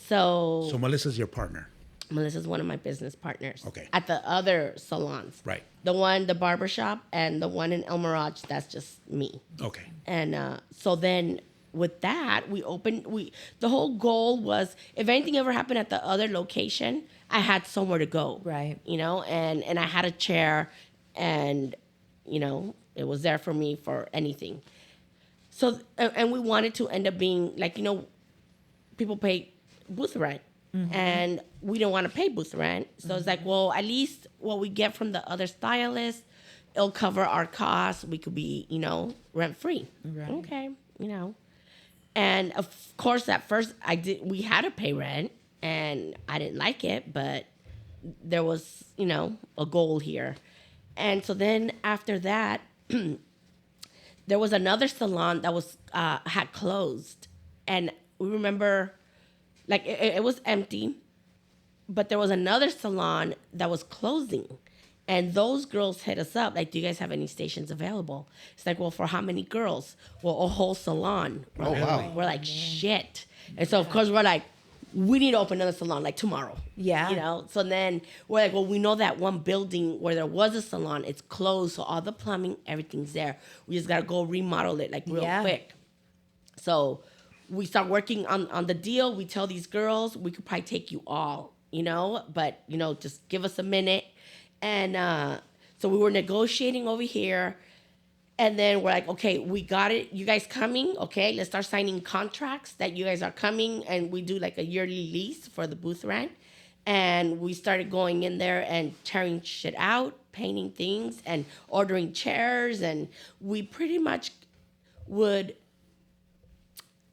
So Melissa's your partner. Melissa's one of my business partners. Okay. At the other salons. Right. The one, the barbershop, and the one in El Mirage, that's just me. Okay. And so then with that, the whole goal was if anything ever happened at the other location, I had somewhere to go. Right. You know, and I had a chair and, you know, it was there for me for anything. So, and we wanted to end up being like, you know, people pay booth rent. And we didn't want to pay booth rent. So it's like, well, at least what we get from the other stylists, it'll cover our costs. We could be, you know, rent free. Right. Okay, you know. And of course, at first we had to pay rent and I didn't like it, but there was, you know, a goal here. And so then after that, there was another salon that was had closed. And we remember, like, it was empty, but there was another salon that was closing. And those girls hit us up, like, do you guys have any stations available? It's like, well, for how many girls? Well, a whole salon. Wow. We're like, shit. And so, of course, we're like, we need to open another salon, like, tomorrow. Yeah. You know? So then we're like, well, we know that one building where there was a salon, it's closed, so all the plumbing, everything's there. We just got to go remodel it, like, real quick. So we start working on the deal. We tell these girls, we could probably take you all, you know, but, you know, just give us a minute. And so we were negotiating over here. And then we're like, okay, we got it. You guys coming? Okay, let's start signing contracts that you guys are coming. And we do like a yearly lease for the booth rent. And we started going in there and tearing shit out, painting things and ordering chairs. And we pretty much would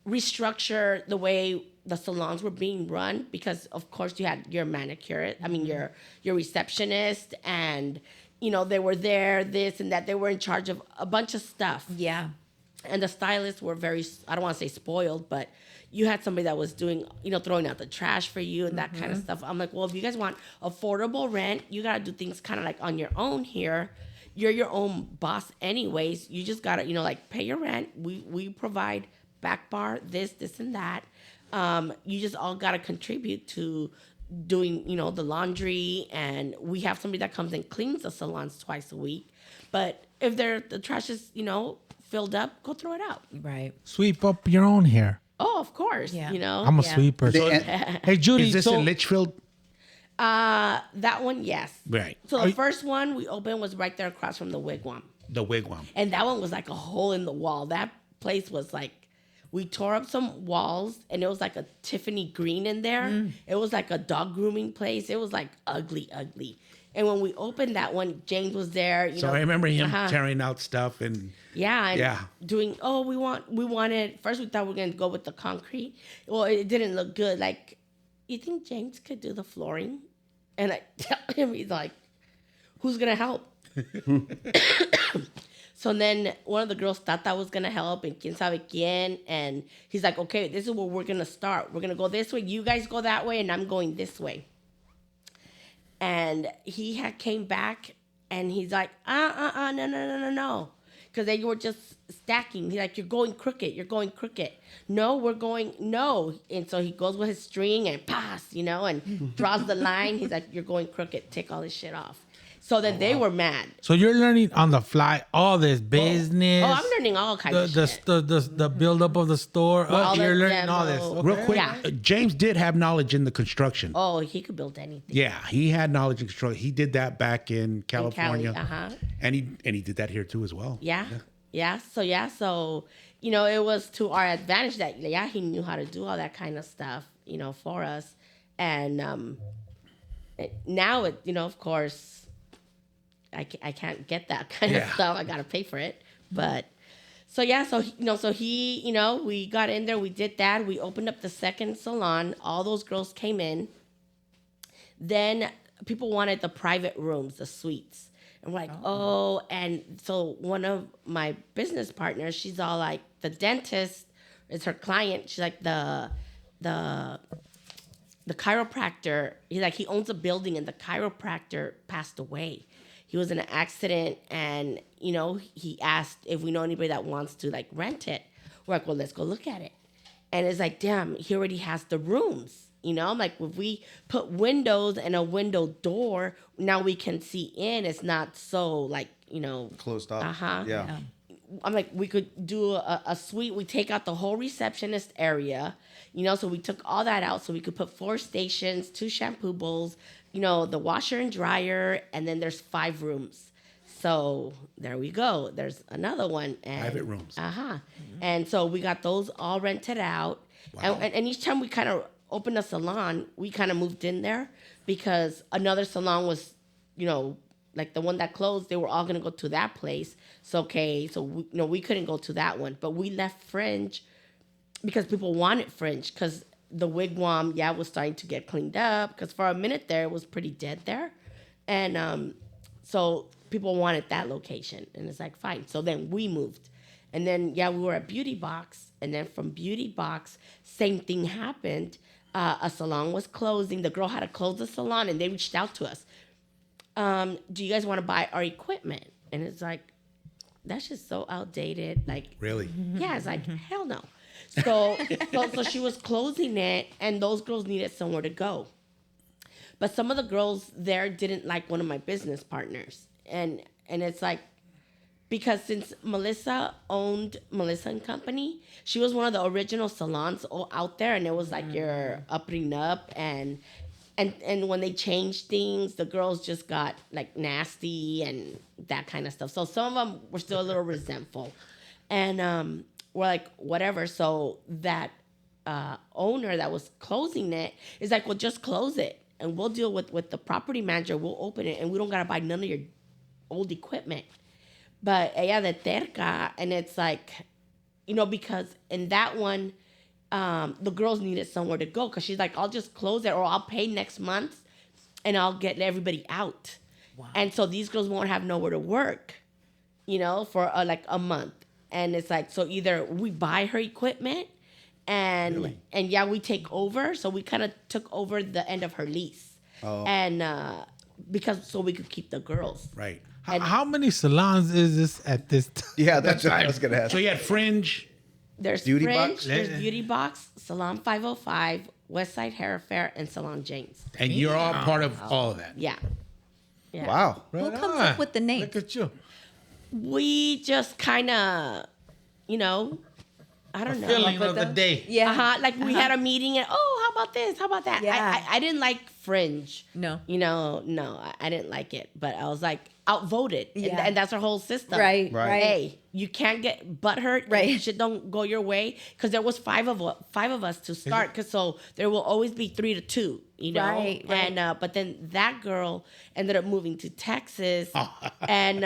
restructure the way the salons were being run because, of course, you had your manicurist, your receptionist, and, you know, they were there, this and that. They were in charge of a bunch of stuff. Yeah. And the stylists were very, I don't want to say spoiled, but you had somebody that was doing, you know, throwing out the trash for you and that kind of stuff. I'm like, well, if you guys want affordable rent, you got to do things kind of like on your own here. You're your own boss anyways. You just got to, you know, like pay your rent. We provide back bar, this and that. You just all got to contribute to doing, you know, the laundry. And we have somebody that comes and cleans the salons twice a week. But if the trash is, you know, filled up, go throw it out. Right. Sweep up your own hair. Oh, of course. Yeah. You know. I'm a Yeah. sweeper. So, hey, Judy. Is this in Litchfield? That one, yes. Right. So the first one we opened was right there across from the Wigwam. The Wigwam. And that one was like a hole in the wall. That place was like, we tore up some walls and it was like a Tiffany green in there. It was like a dog grooming place. It was like ugly. And when we opened that one, James was there. You know, I remember him tearing out stuff and doing. Oh, we wanted. First, we thought we were gonna go with the concrete. Well, it didn't look good. Like, you think James could do the flooring? And I tell him, he's like, who's gonna help? So then one of the girls thought that was gonna help, and quién sabe quién. And he's like, okay, this is where we're gonna start. We're gonna go this way. You guys go that way, and I'm going this way. And he came back, and he's like, no. Because they were just stacking. He's like, you're going crooked. No, we're going, no. And so he goes with his string and pass, you know, and draws the line. He's like, you're going crooked. Take all this shit off. So then they were mad. So you're learning on the fly all this business. Oh, I'm learning all kinds of shit. The build-up of the store. All You're the learning all this. demo. Real quick, Yeah. James did have knowledge in the construction. Oh, he could build anything. Yeah, he had knowledge in construction. He did that back in California. Cali, And he did that here too as well. Yeah. So it was to our advantage that he knew how to do all that kind of stuff, for us. And now of course, I can't get that kind of stuff. I gotta pay for it. But so we got in there, we did that, we opened up the second salon. All those girls came in. Then people wanted the private rooms, the suites. And we're like, oh, and so one of my business partners, she's all like, the dentist is her client. She's like, the chiropractor, he owns a building, and the chiropractor passed away. He was in an accident, and he asked if we know anybody that wants to like rent it. We're like, well, let's go look at it. And it's like, damn, he already has the rooms. I'm like, if we put windows and a window door, now we can see in. It's not so like, closed off. Yeah. I'm like, we could do a suite. We take out the whole receptionist area, so we took all that out so we could put 4 stations, 2 shampoo bowls, the washer and dryer, and then there's 5 rooms. So there we go. There's another one. And, private rooms. And so we got those all rented out. Wow. And each time we kind of opened a salon, we kind of moved in there because another salon was, like the one that closed, they were all going to go to that place. So we couldn't go to that one, but we left Fringe because people wanted Fringe, because the wigwam, was starting to get cleaned up, because for a minute there, it was pretty dead there. And so people wanted that location, and it's like, fine. So then we moved. And then, we were at Beauty Box, and then from Beauty Box, same thing happened. A salon was closing. The girl had to close the salon, and they reached out to us. Do you guys want to buy our equipment? And it's like, that's just so outdated. Like, really? Yeah, it's like, hell no. So she was closing it, and those girls needed somewhere to go. But some of the girls there didn't like one of my business partners. And it's like, because since Melissa owned Melissa and Company, she was one of the original salons out there, and it was like you're upping up, and when they changed things, the girls just got like nasty and that kind of stuff. So some of them were still a little resentful, and we're like, whatever. So that owner that was closing it is like, well, just close it, and we'll deal with the property manager. We'll open it, and we don't gotta buy none of your old equipment. But ella de terca, and it's like, because in that one, the girls needed somewhere to go, because she's like, I'll just close it, or I'll pay next month, and I'll get everybody out. Wow. And so these girls won't have nowhere to work, for like a month. And it's like, so either we buy her equipment, and we take over. So we kind of took over the end of her lease, and so we could keep the girls. Right. How many salons is this at this time? Yeah, that's what I was going to ask. So you had Fringe. There's Beauty Fringe, Box? there's Beauty Box, Salon 505, Westside Hair Affair, and Salon James. And you're all part of all of that. Yeah. Wow. Who comes up with the name? Look at you. We just kind of, I don't know. Feeling of the day. Yeah. Like we had a meeting, and how about this? How about that? Yeah. I didn't like Fringe. No. No, I didn't like it. But I was like, outvoted. Yeah. And that's our whole system. Right. Hey, you can't get butthurt. Right. Shit don't go your way. Because there was five of us to start. Because so there will always be 3 to 2. Right. And but then that girl ended up moving to Texas, and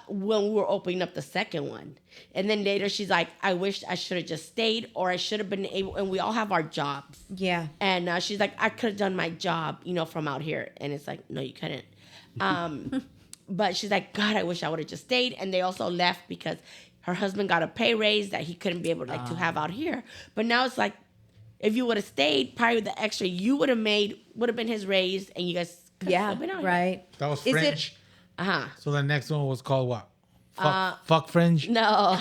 when we were opening up the second one, and then later she's like, I wish I should have just stayed, or I should have been able. And we all have our jobs. Yeah. And she's like, I could have done my job, from out here. And it's like, no, you couldn't. But she's like, God, I wish I would have just stayed. And they also left because her husband got a pay raise that he couldn't be able to to have out here. But now it's like, if you would have stayed, probably the extra you would have made would have been his raise, and you guys could have been out here. Right. That was Is it- French. Uh-huh. So the next one was called what? Fuck French? No.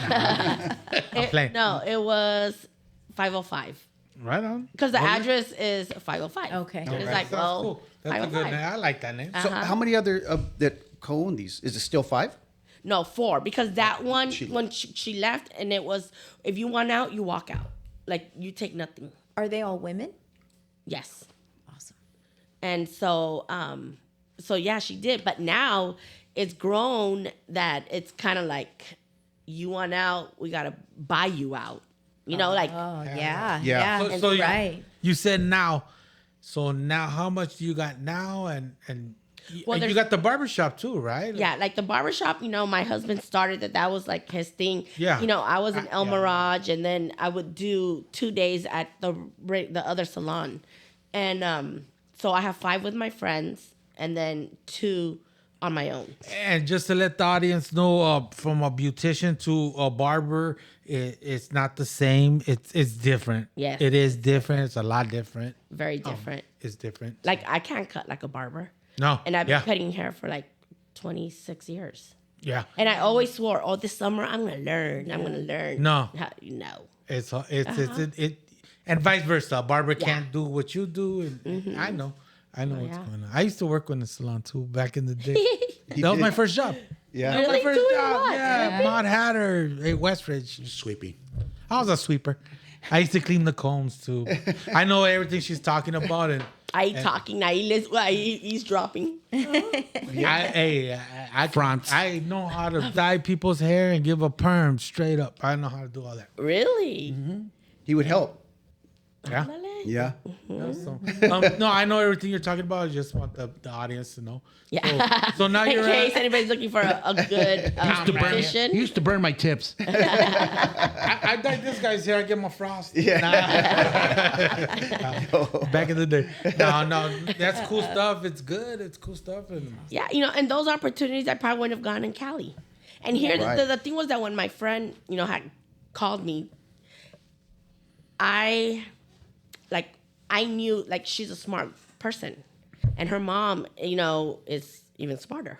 playing. No, it was 505. Right on. Because the address is 505. Okay. So it's That like, sounds well, cool. That's a good 505. name. I like that name. So how many other that co-own these? Is it still 5? No, 4. Because that one, She when she left, and it was, if you want out, you walk out. Like, you take nothing. Are they all women? Yes. Awesome. And so, she did. But now it's grown that it's kind of like, you want out, we gotta buy you out. You know, like Oh, yeah. Yeah. Yeah. So right. you said now. So now, how much do you got now? And Well, you there's- got the barbershop too, right? yeah, like the barbershop, you know, my husband started that was like his thing. Yeah. You know, I was in El yeah. Mirage, and then I would do 2 days at the other salon. And so I have 5 with my friends and then 2 on my own. And just to let the audience know, from a beautician to a barber, it's not the same. It's different. Yes. It is different. It's a lot different. Very different. It's different. Like I can't cut like a barber. No. And I've been yeah. cutting hair for like 26 years. Yeah. And I always swore, oh, this summer I'm gonna learn. I'm gonna learn. No. No. It's and vice versa. A barber can't do what you do. And I know what's yeah. going on. I used to work in the salon too back in the day. That was my first job. Yeah. That was my Really? first Doing job. what? Yeah, Maud Hatter, hey, Westridge. Sweeping. I was a sweeper. I used to clean the combs too. I know everything she's talking about, and I ain't talking, I eavesdropping. I France. I know how to dye people's hair and give a perm straight up. I know how to do all that. Really? He would help. Yeah. Yeah. So, no, I know everything you're talking about. I just want the audience to know. Yeah. So now In you're case anybody's looking for a good He position. used to burn my tips. I dyed this guy's hair. I get my frost. Yeah. Back in the day. No, that's cool stuff. It's good. It's cool stuff. And Yeah, you know, and those opportunities I probably wouldn't have gone in Cali. And here, Right. the thing was that when my friend, you know, had called me, I knew, like, she's a smart person. And her mom, you know, is even smarter.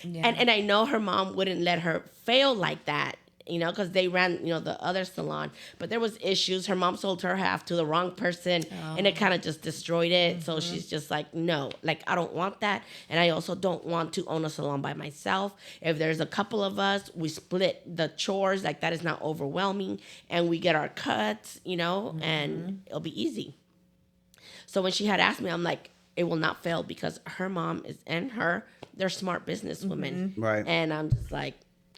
Yeah. And I know her mom wouldn't let her fail like that, you know, because they ran, you know, the other salon. But there was issues. Her mom sold her half to the wrong person, and it kind of just destroyed it. So she's just like, no, like, I don't want that. And I also don't want to own a salon by myself. If there's a couple of us, we split the chores. Like, that is not overwhelming. And we get our cuts, you know, and it'll be easy. So when she had asked me, I'm like, it will not fail because her mom they're smart business women. Right. And I'm just like,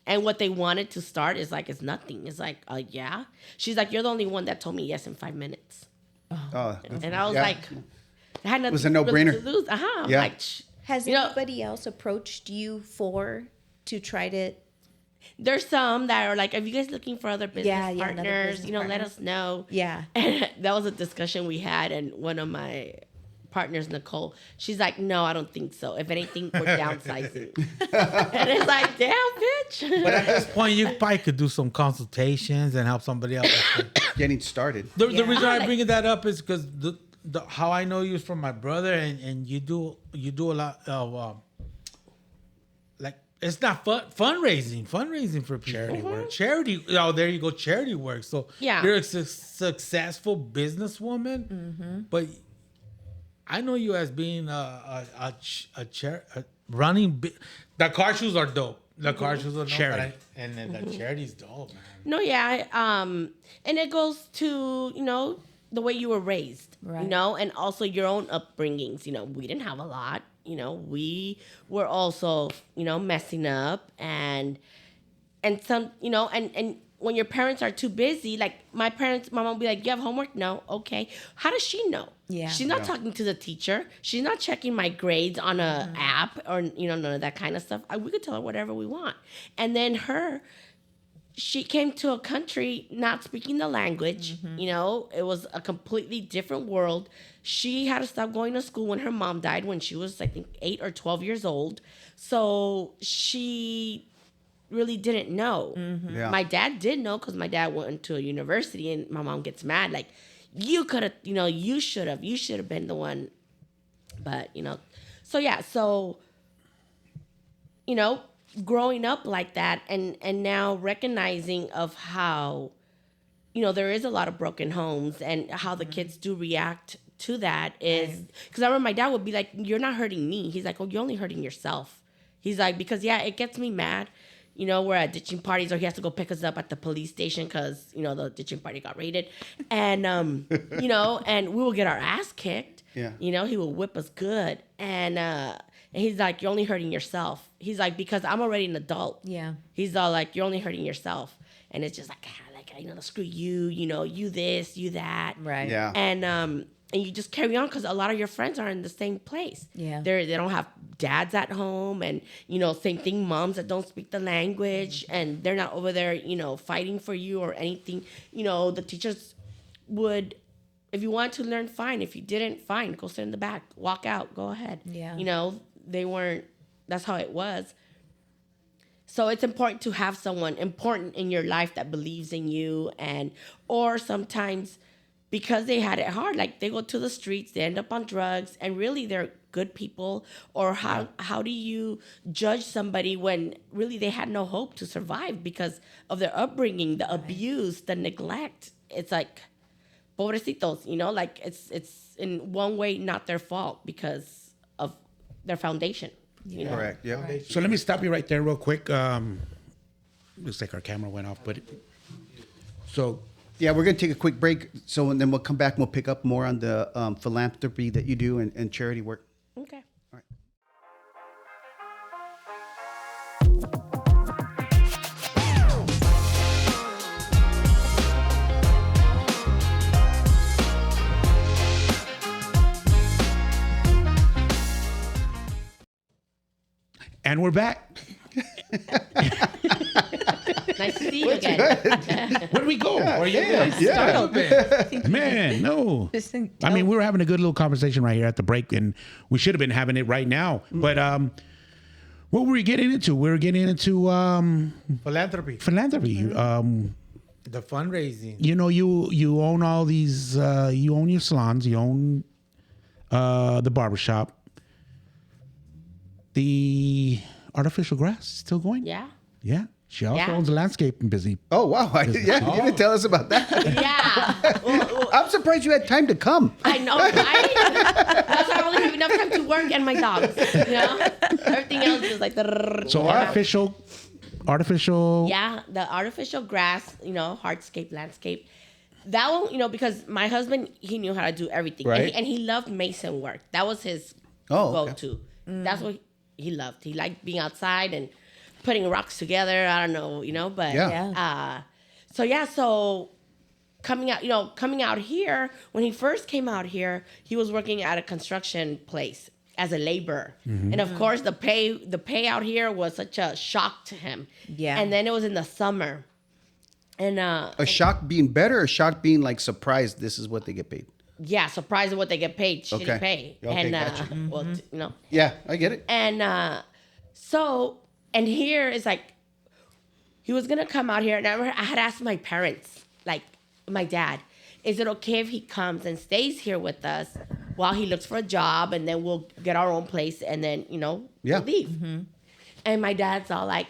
and what they wanted to start is like, it's nothing. It's like, yeah. She's like, you're the only one that told me yes in 5 minutes. Oh, And I was yeah. like, I had nothing was a no-brainer. to lose. I'm Yeah. like, Has you know, anybody else approached you to try to? there's some that are like, are you guys looking for other business Yeah, another partners? business You know, let partners. us know. Yeah. And that was a discussion we had, and one of my partners, Nicole, she's like, no, I don't think so. If anything, we're downsizing. And it's like, damn, bitch. but at this point, you probably could do some consultations and help somebody else. Getting started. The reason I bring that up is because the how I know you is from my brother, and you do a lot of like, it's not fundraising for people. Charity work. Charity. Oh, there you go. Charity work. So Yeah. you're a successful businesswoman, but I know you as being running. The car shoes are dope. The car shoes are dope. Charity. And then the charity's dope, man. No, yeah. And it goes to, you know, the way you were raised, Right. you know, and also your own upbringings. You know, we didn't have a lot. You know, we were also, you know, messing up and some, you know, and when your parents are too busy, like my mom will be like, you have homework? No. Okay. How does she know? Yeah. She's not talking to the teacher. She's not checking my grades on a app or, you know, none of that kind of stuff. We could tell her whatever we want. And then she came to a country not speaking the language. You know, it was a completely different world. She had to stop going to school when her mom died when she was, I think, 8 or 12 years old. So she really didn't know. Yeah. My dad did know because my dad went to a university, and my mom gets mad like, you could have, you know, you should have been the one. But, you know, so yeah, you know, growing up like that and now recognizing of how, you know, there is a lot of broken homes and how the kids do react to that is because I remember my dad would be like, you're not hurting me. He's like, oh, you're only hurting yourself. He's like, because yeah, it gets me mad. You know, we're at ditching parties or he has to go pick us up at the police station because, you know, the ditching party got raided. And, you know, and we will get our ass kicked. Yeah. You know, he will whip us good. And And he's like, you're only hurting yourself. He's like, because I'm already an adult. Yeah. He's all like, you're only hurting yourself. And it's just like, screw you, you this, you that. Right. Yeah. And you just carry on because a lot of your friends are in the same place. Yeah. They don't have dads at home, and same thing, moms that don't speak the language, and they're not over there, fighting for you or anything. The teachers would, if you wanted to learn, fine. If you didn't, fine. Go sit in the back, walk out, go ahead. Yeah. They weren't. That's how it was. So it's important to have someone important in your life that believes in you, or sometimes because they had it hard, like they go to the streets, they end up on drugs, and really they're good people. Or how do you judge somebody when really they had no hope to survive because of their upbringing, the abuse, the neglect? It's like, pobrecitos, like it's in one way not their fault because of their foundation. Correct. Yeah. Right. So let me stop you right there real quick. Looks like our camera went off, but so Yeah, we're going to take a quick break. So, and then we'll come back and we'll pick up more on the philanthropy that you do and charity work. Okay. All right. and we're back. Nice to see you again. Where'd we go? Where you Man, no. Just think- I mean, we were having a good little conversation right here at the break, and we should have been having it right now. But what were we getting into? We were getting into Philanthropy. philanthropy. The fundraising. You own all these. You own your salons. You own the barbershop. The artificial grass is still going. Yeah. Yeah. She also Yeah. owns a landscaping busy. Oh, wow. You didn't tell us about that. Yeah. Well, I'm surprised you had time to come. I know, right? That's why I only have enough time to work and my dogs. Everything else is like So artificial. Yeah, the artificial grass, hardscape, landscape. That one, because my husband, he knew how to do everything. Right. And he loved mason work. That was his Okay. go-to. That's what he loved. He liked being outside and putting rocks together. I don't know, but Yeah. so coming out here, when he first came out here, he was working at a construction place as a laborer. And of course the pay out here was such a shock to him. Yeah. And then it was in the summer. And A shock being better or shock being like surprised this is what they get paid? yeah, surprised at what they get paid, shitty Okay. pay. Okay, And gotcha. Yeah, I get it. And and here is like, he was gonna come out here, and I had asked my parents, like my dad, is it okay if he comes and stays here with us while he looks for a job, and then we'll get our own place, and then we'll leave. And my dad's all like,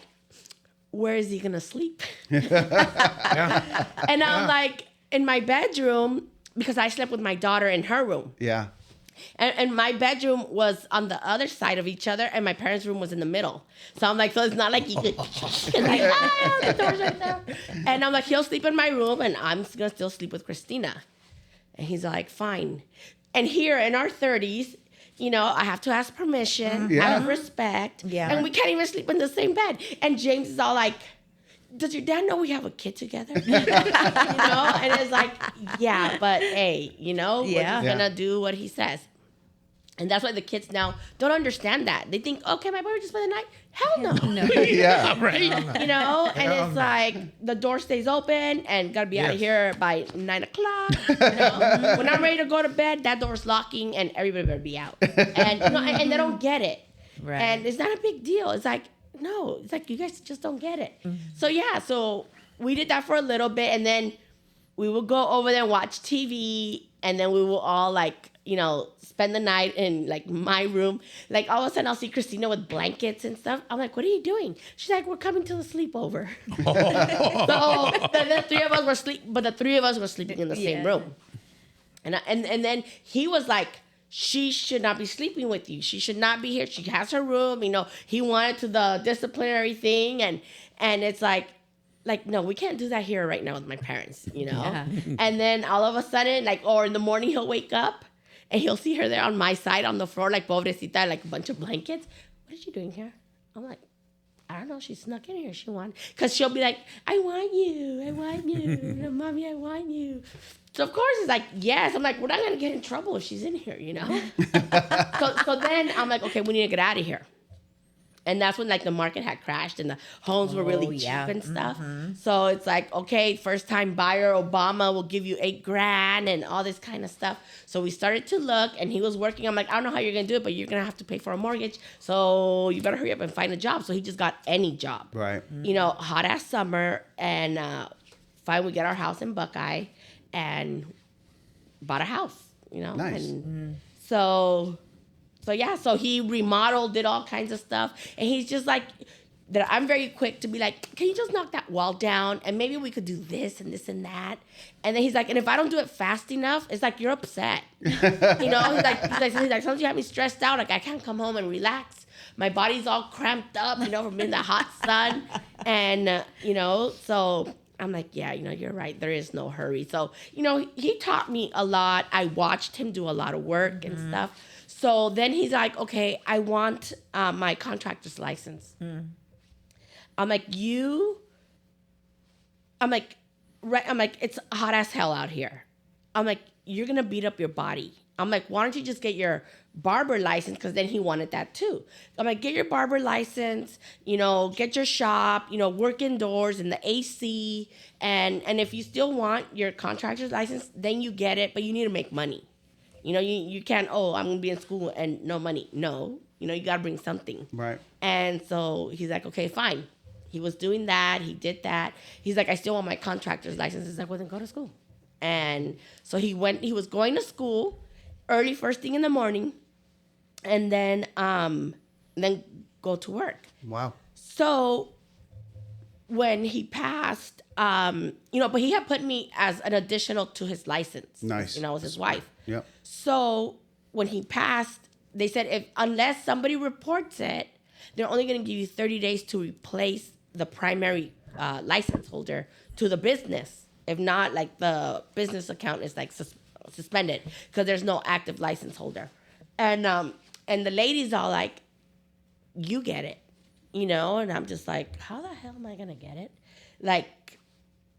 where is he gonna sleep? And I'm like, in my bedroom, because I slept with my daughter in her room. Yeah. And my bedroom was on the other side of each other, and my parents' room was in the middle. So I'm like, so it's not like you could, it's like, the door's right there. And I'm like, he'll sleep in my room, and I'm gonna still sleep with Christina. And he's like, fine. And here in our 30s, I have to ask permission, out of respect. Yeah. And we can't even sleep in the same bed. And James is all like, does your dad know we have a kid together? And it's like, yeah, but hey, we're just gonna do what he says. And that's why the kids now don't understand that. They think, okay, my brother just spent the night. Hell no. No. Yeah. Right. And it's like the door stays open and gotta be out of here by 9 o'clock. When I'm ready to go to bed, that door's locking and everybody better be out. And and they don't get it. Right. And it's not a big deal. It's like, no, it's like you guys just don't get it. So so we did that for a little bit, and then we would go over there and watch TV, and then we will all spend the night in like my room. Like all of a sudden I'll see Christina with blankets and stuff. I'm like, what are you doing? She's like, we're coming to the sleepover. So the three of us were sleeping in the same room. And then he was like, she should not be sleeping with you. She should not be here. She has her room. He wanted to the disciplinary thing, and it's like, no, we can't do that here right now with my parents, Yeah. And then all of a sudden, or in the morning, he'll wake up And he'll see her there on my side on the floor, like pobrecita, like a bunch of blankets. What is she doing here? I'm like, I don't know. She snuck in here. She wanted, because she'll be like, I want you. Mommy, I want you. So of course it's like, yes. I'm like, we're not going to get in trouble if she's in here, you know? so then I'm like, okay, we need to get out of here. And that's when like the market had crashed and the homes were really cheap and stuff. So it's like, okay, first time buyer, Obama will give you $8,000 and all this kind of stuff. So we started to look, and he was working. I'm like, I don't know how you're going to do it, but you're going to have to pay for a mortgage. So you better hurry up and find a job. So he just got any job. Right. You know, hot ass summer, and finally we get our house in Buckeye and bought a house, you know. Nice. And so yeah, so he remodeled, did all kinds of stuff. And he's just like, that I'm very quick to be like, can you just knock that wall down? And maybe we could do this and this and that. And then he's like, and if I don't do it fast enough, it's like, you're upset. You know, he's like, sometimes you have me stressed out. Like, I can't come home and relax. My body's all cramped up, you know, from being in the hot sun. And, you know, so I'm like, yeah, you know, you're right. There is no hurry. So, you know, he taught me a lot. I watched him do a lot of work and stuff. So then he's like, okay, I want my contractor's license. I'm like, it's hot as hell out here. I'm like, you're going to beat up your body. I'm like, why don't you just get your barber license? Because then he wanted that too. I'm like, get your barber license, you know, get your shop, you know, work indoors in the AC. And if you still want your contractor's license, then you get it, but you need to make money. You know, you can't, I'm going to be in school and no money. No, you know, you got to bring something. Right. And so he's like, okay, fine. He was doing that. He did that. He's like, I still want my contractor's license. He's like, well, then go to school. And so he was going to school early, first thing in the morning, and then go to work. Wow. So when he passed, you know, but he had put me as an additional to his license. Nice. You know, as his wife. Yep. So when he passed, they said unless somebody reports it, they're only going to give you 30 days to replace the primary license holder to the business. If not, like the business account is like suspended because there's no active license holder. And the lady's all like, you get it, you know? And I'm just like, how the hell am I going to get it? Like,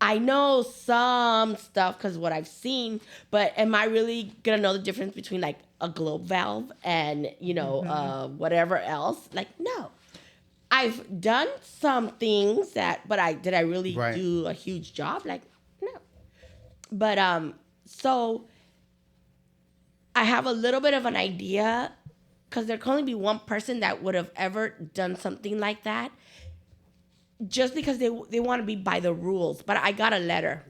I know some stuff because what I've seen, but am I really going to know the difference between like a globe valve and, you know, whatever else? Like, no. I've done some things but did I really do a huge job? Like, no. But, so I have a little bit of an idea because there can only be one person that would have ever done something like that. Just because they want to be by the rules. But I got a letter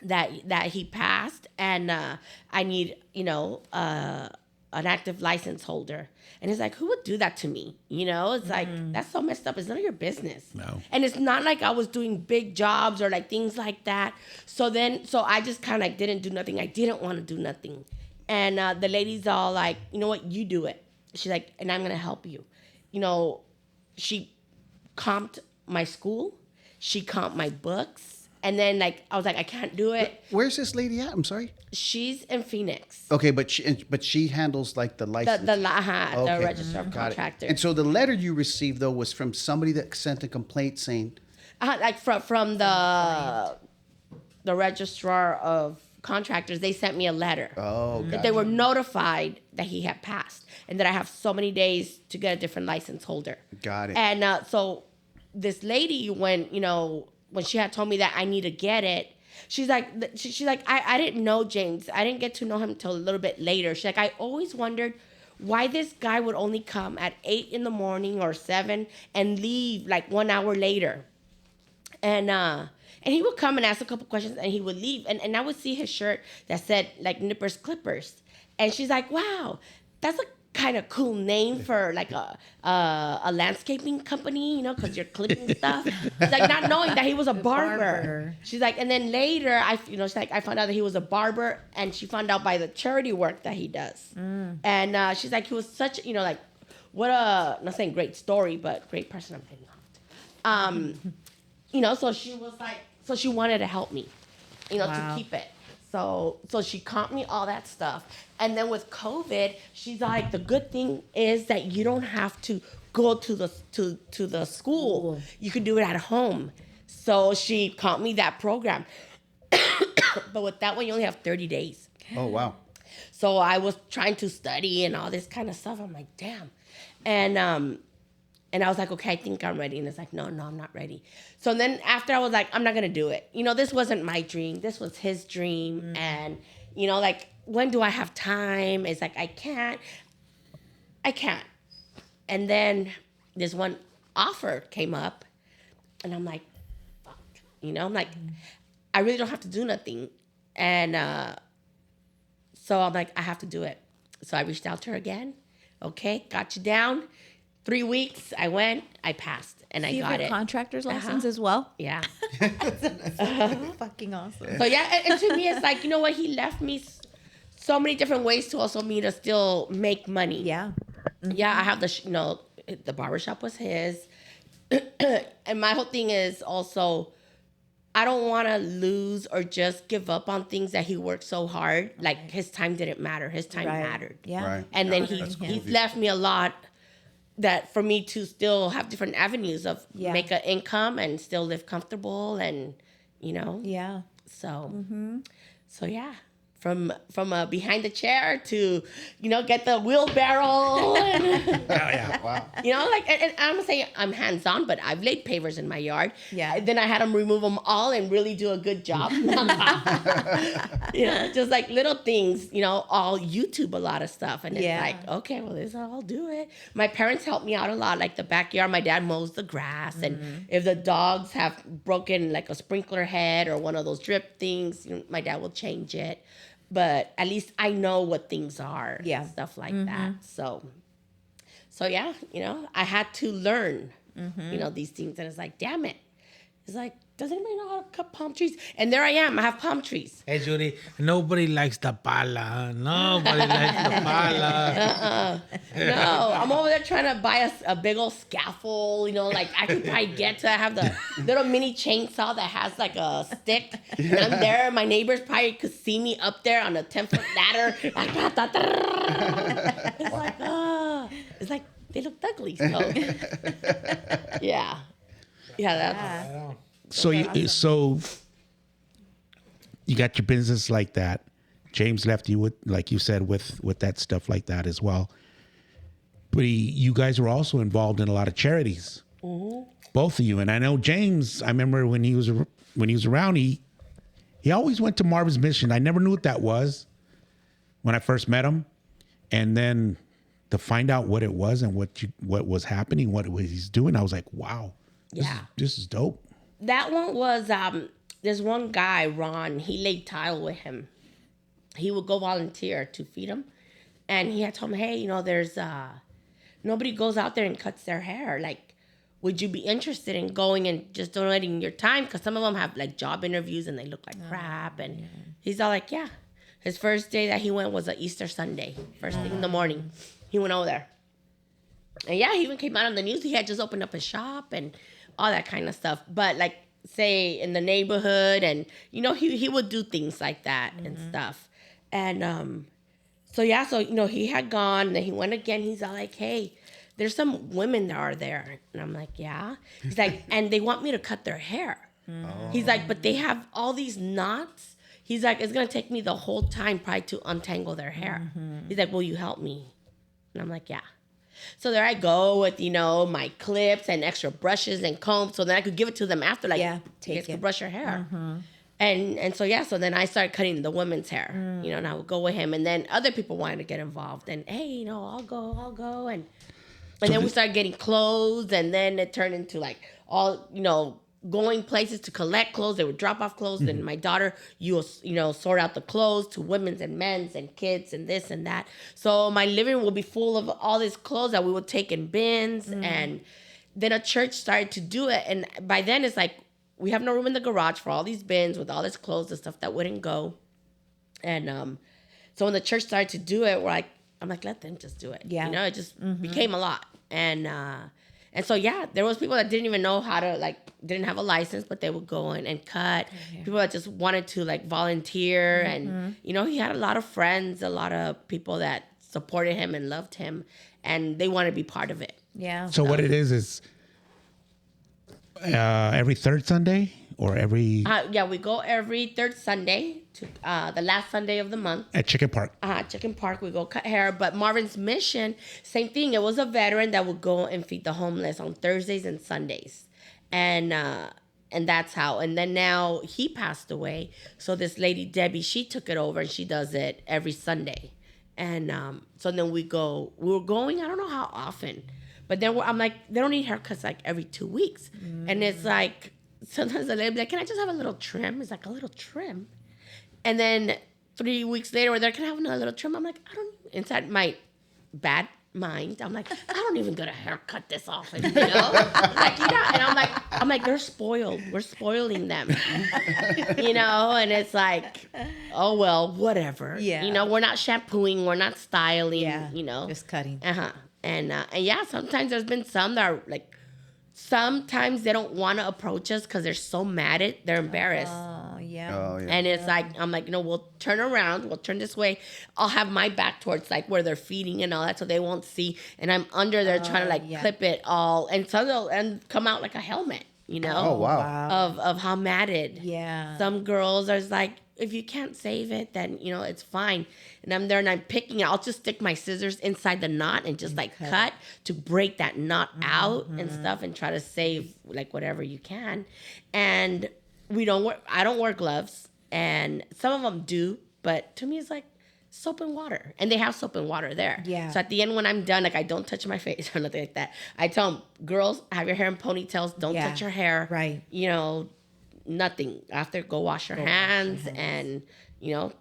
that he passed, and I need, you know, an active license holder. And it's like, who would do that to me? You know, it's like, that's so messed up. It's none of your business. No. And it's not like I was doing big jobs or like things like that. So I just kind of like didn't do nothing. I didn't want to do nothing. And the lady's all like, you know what, you do it. She's like, and I'm going to help you. You know, she comped my school, she comped my books, and then like I was like, I can't do it. Where's this lady at? I'm sorry. She's in Phoenix. Okay, but she handles like the license. The register of contractors. And so the letter you received though was from somebody that sent a complaint saying, like from the registrar of contractors. They sent me a letter that they were notified that he had passed and that I have so many days to get a different license holder. Got it. And so this lady, when she had told me that I need to get it, she's like, I didn't know James. I didn't get to know him until a little bit later. She's like, I always wondered why this guy would only come at 8 in the morning or 7 and leave like 1 hour later. And he would come and ask a couple questions and he would leave. And I would see his shirt that said like Nippers Clippers. And she's like, wow, that's a kind of cool name for like a landscaping company, you know, because you're clipping stuff. It's like not knowing that he was a barber. She's like, and then later, she's like, I found out that he was a barber, and she found out by the charity work that he does. And she's like, he was such, like, what a, not saying great story, but great person. I'm getting off. So she was like, so she wanted to help me, to keep it. So she comped me all that stuff. And then with COVID, she's like, the good thing is that you don't have to go to the school. You can do it at home. So she comped me that program. But with that one, you only have 30 days. Oh, wow. So I was trying to study and all this kind of stuff. I'm like, damn. And I was like, okay, I think I'm ready. And it's like, no, I'm not ready. So then after I was like, I'm not going to do it. You know, this wasn't my dream. This was his dream. And, you know, like, when do I have time? It's like, I can't. And then this one offer came up. And I'm like, fuck. You know, I'm like, I really don't have to do nothing. And so I'm like, I have to do it. So I reached out to her again. Okay, got you down. 3 weeks, I went, I passed, and I got it. Contractor's license as well. Yeah. Fucking awesome. So yeah, and to me, it's like, you know what? He left me so many different ways to also me to still make money. Yeah. Yeah, I have the barbershop was his. And my whole thing is also, I don't want to lose or just give up on things that he worked so hard. Like, his time didn't matter. His time mattered. Yeah. Right. And then That's cool. he's left me a lot that for me to still have different avenues of make an income and still live comfortable and, you know. Yeah. So, so yeah. From behind the chair to, you know, get the wheelbarrow. And, Wow. you know, like, and I'm gonna say I'm hands-on, but I've laid pavers in my yard. Yeah. And then I had them remove them all and really do a good job. You know, just like little things, you know, I'll YouTube a lot of stuff. And it's like, okay, well, I'll do it. My parents help me out a lot. Like the backyard, my dad mows the grass. And if the dogs have broken like a sprinkler head or one of those drip things, you know, my dad will change it. But at least I know what things are. Yeah. And stuff like that. So yeah, you know, I had to learn, you know, these things. And it's like, damn it. It's like, does anybody know how to cut palm trees? And there I am. I have palm trees. Hey, Judy, nobody likes the pala. Nobody likes the pala. No, I'm over there trying to buy a big old scaffold, you know, like I could probably get to have the little mini chainsaw that has like a stick. And I'm there. My neighbors probably could see me up there on a 10-foot ladder. It's like they look ugly. So, yeah. Yeah, that's... So you got your business like that. James left you with, like you said, with that stuff like that as well. But you guys were also involved in a lot of charities, both of you. And I know James. I remember when he was around, he always went to Marvin's Mission. I never knew what that was when I first met him, and then to find out what it was and what was happening, what he's doing, I was like, wow, this is dope. That one was, there's one guy, Ron, he laid tile with him. He would go volunteer to feed him. And he had told me, hey, you know, there's, nobody goes out there and cuts their hair. Like, would you be interested in going and just donating your time? Because some of them have, like, job interviews and they look like crap. And he's all like, yeah. His first day that he went was an Easter Sunday. First thing in the morning, he went over there. And yeah, he even came out on the news. He had just opened up a shop and all that kind of stuff. But like, say in the neighborhood, and you know, he would do things like that and stuff. And so yeah, so you know, he had gone, and then he went again. He's all like, hey, there's some women that are there. And I'm like, yeah. He's like, and they want me to cut their hair. He's like, but they have all these knots. He's like, it's gonna take me the whole time probably to untangle their hair. He's like, will you help me? And I'm like, yeah. So there I go with, you know, my clips and extra brushes and combs, so then I could give it to them after, like, take it, brush your hair. And so, yeah, so then I started cutting the women's hair, you know, and I would go with him. And then other people wanted to get involved. And, hey, you know, I'll go. And then we started getting clothes, and then it turned into, like, all, you know, going places to collect clothes. They would drop off clothes, and my daughter, you know, sort out the clothes to women's and men's and kids and this and that. So my living room would be full of all these clothes that we would take in bins. And then a church started to do it. And by then it's like, we have no room in the garage for all these bins with all this clothes and stuff that wouldn't go. And so when the church started to do it, I'm like, let them just do it. Yeah. You know, it just became a lot. And And so, yeah, there was people that didn't even know how to, like, didn't have a license, but they would go in and cut. People that just wanted to, like, volunteer. And, you know, he had a lot of friends, a lot of people that supported him and loved him. And they wanted to be part of it. Yeah. So what it is every third Sunday or every Yeah, we go every third Sunday to the last Sunday of the month. at Chicken Park. Chicken Park, we go cut hair. But Marvin's mission, same thing. It was a veteran that would go and feed the homeless on Thursdays and Sundays. And that's how. And then now he passed away. So this lady, Debbie, she took it over and she does it every Sunday. And so then we were going, I don't know how often. But then I'm like, they don't need haircuts like every 2 weeks. And it's like, sometimes the lady be like, can I just have a little trim? It's like, a little trim? And then 3 weeks later, we're there, can I have another little trim? I'm like, I don't, inside my bad mind, I'm like, I don't even get a haircut this often, you know? Like, you know, and I'm like, they're spoiled. We're spoiling them, you know? And it's like, oh, well, whatever. Yeah. You know, we're not shampooing, we're not styling, you know? Just cutting. And yeah, sometimes there's been some that are like, sometimes they don't want to approach us because they're so mad at, they're embarrassed. Oh, yeah. Oh, yeah. And it's like, I'm like, no, we'll turn around, we'll turn this way. I'll have my back towards like where they're feeding and all that so they won't see. And I'm under there trying to like clip it all. And some they'll and come out like a helmet, you know? Oh, wow. Of how matted. Yeah. Some girls are like, if you can't save it, then, you know, it's fine. And I'm there and I'm picking it. I'll just stick my scissors inside the knot and just like cut to break that knot out and stuff and try to save like whatever you can. And I don't wear gloves. And some of them do, but to me it's like soap and water. And they have soap and water there. Yeah. So at the end when I'm done, like I don't touch my face or nothing like that. I tell them, girls, have your hair in ponytails. Don't touch your hair. Right. You know, nothing. After, go wash your hands and, you know,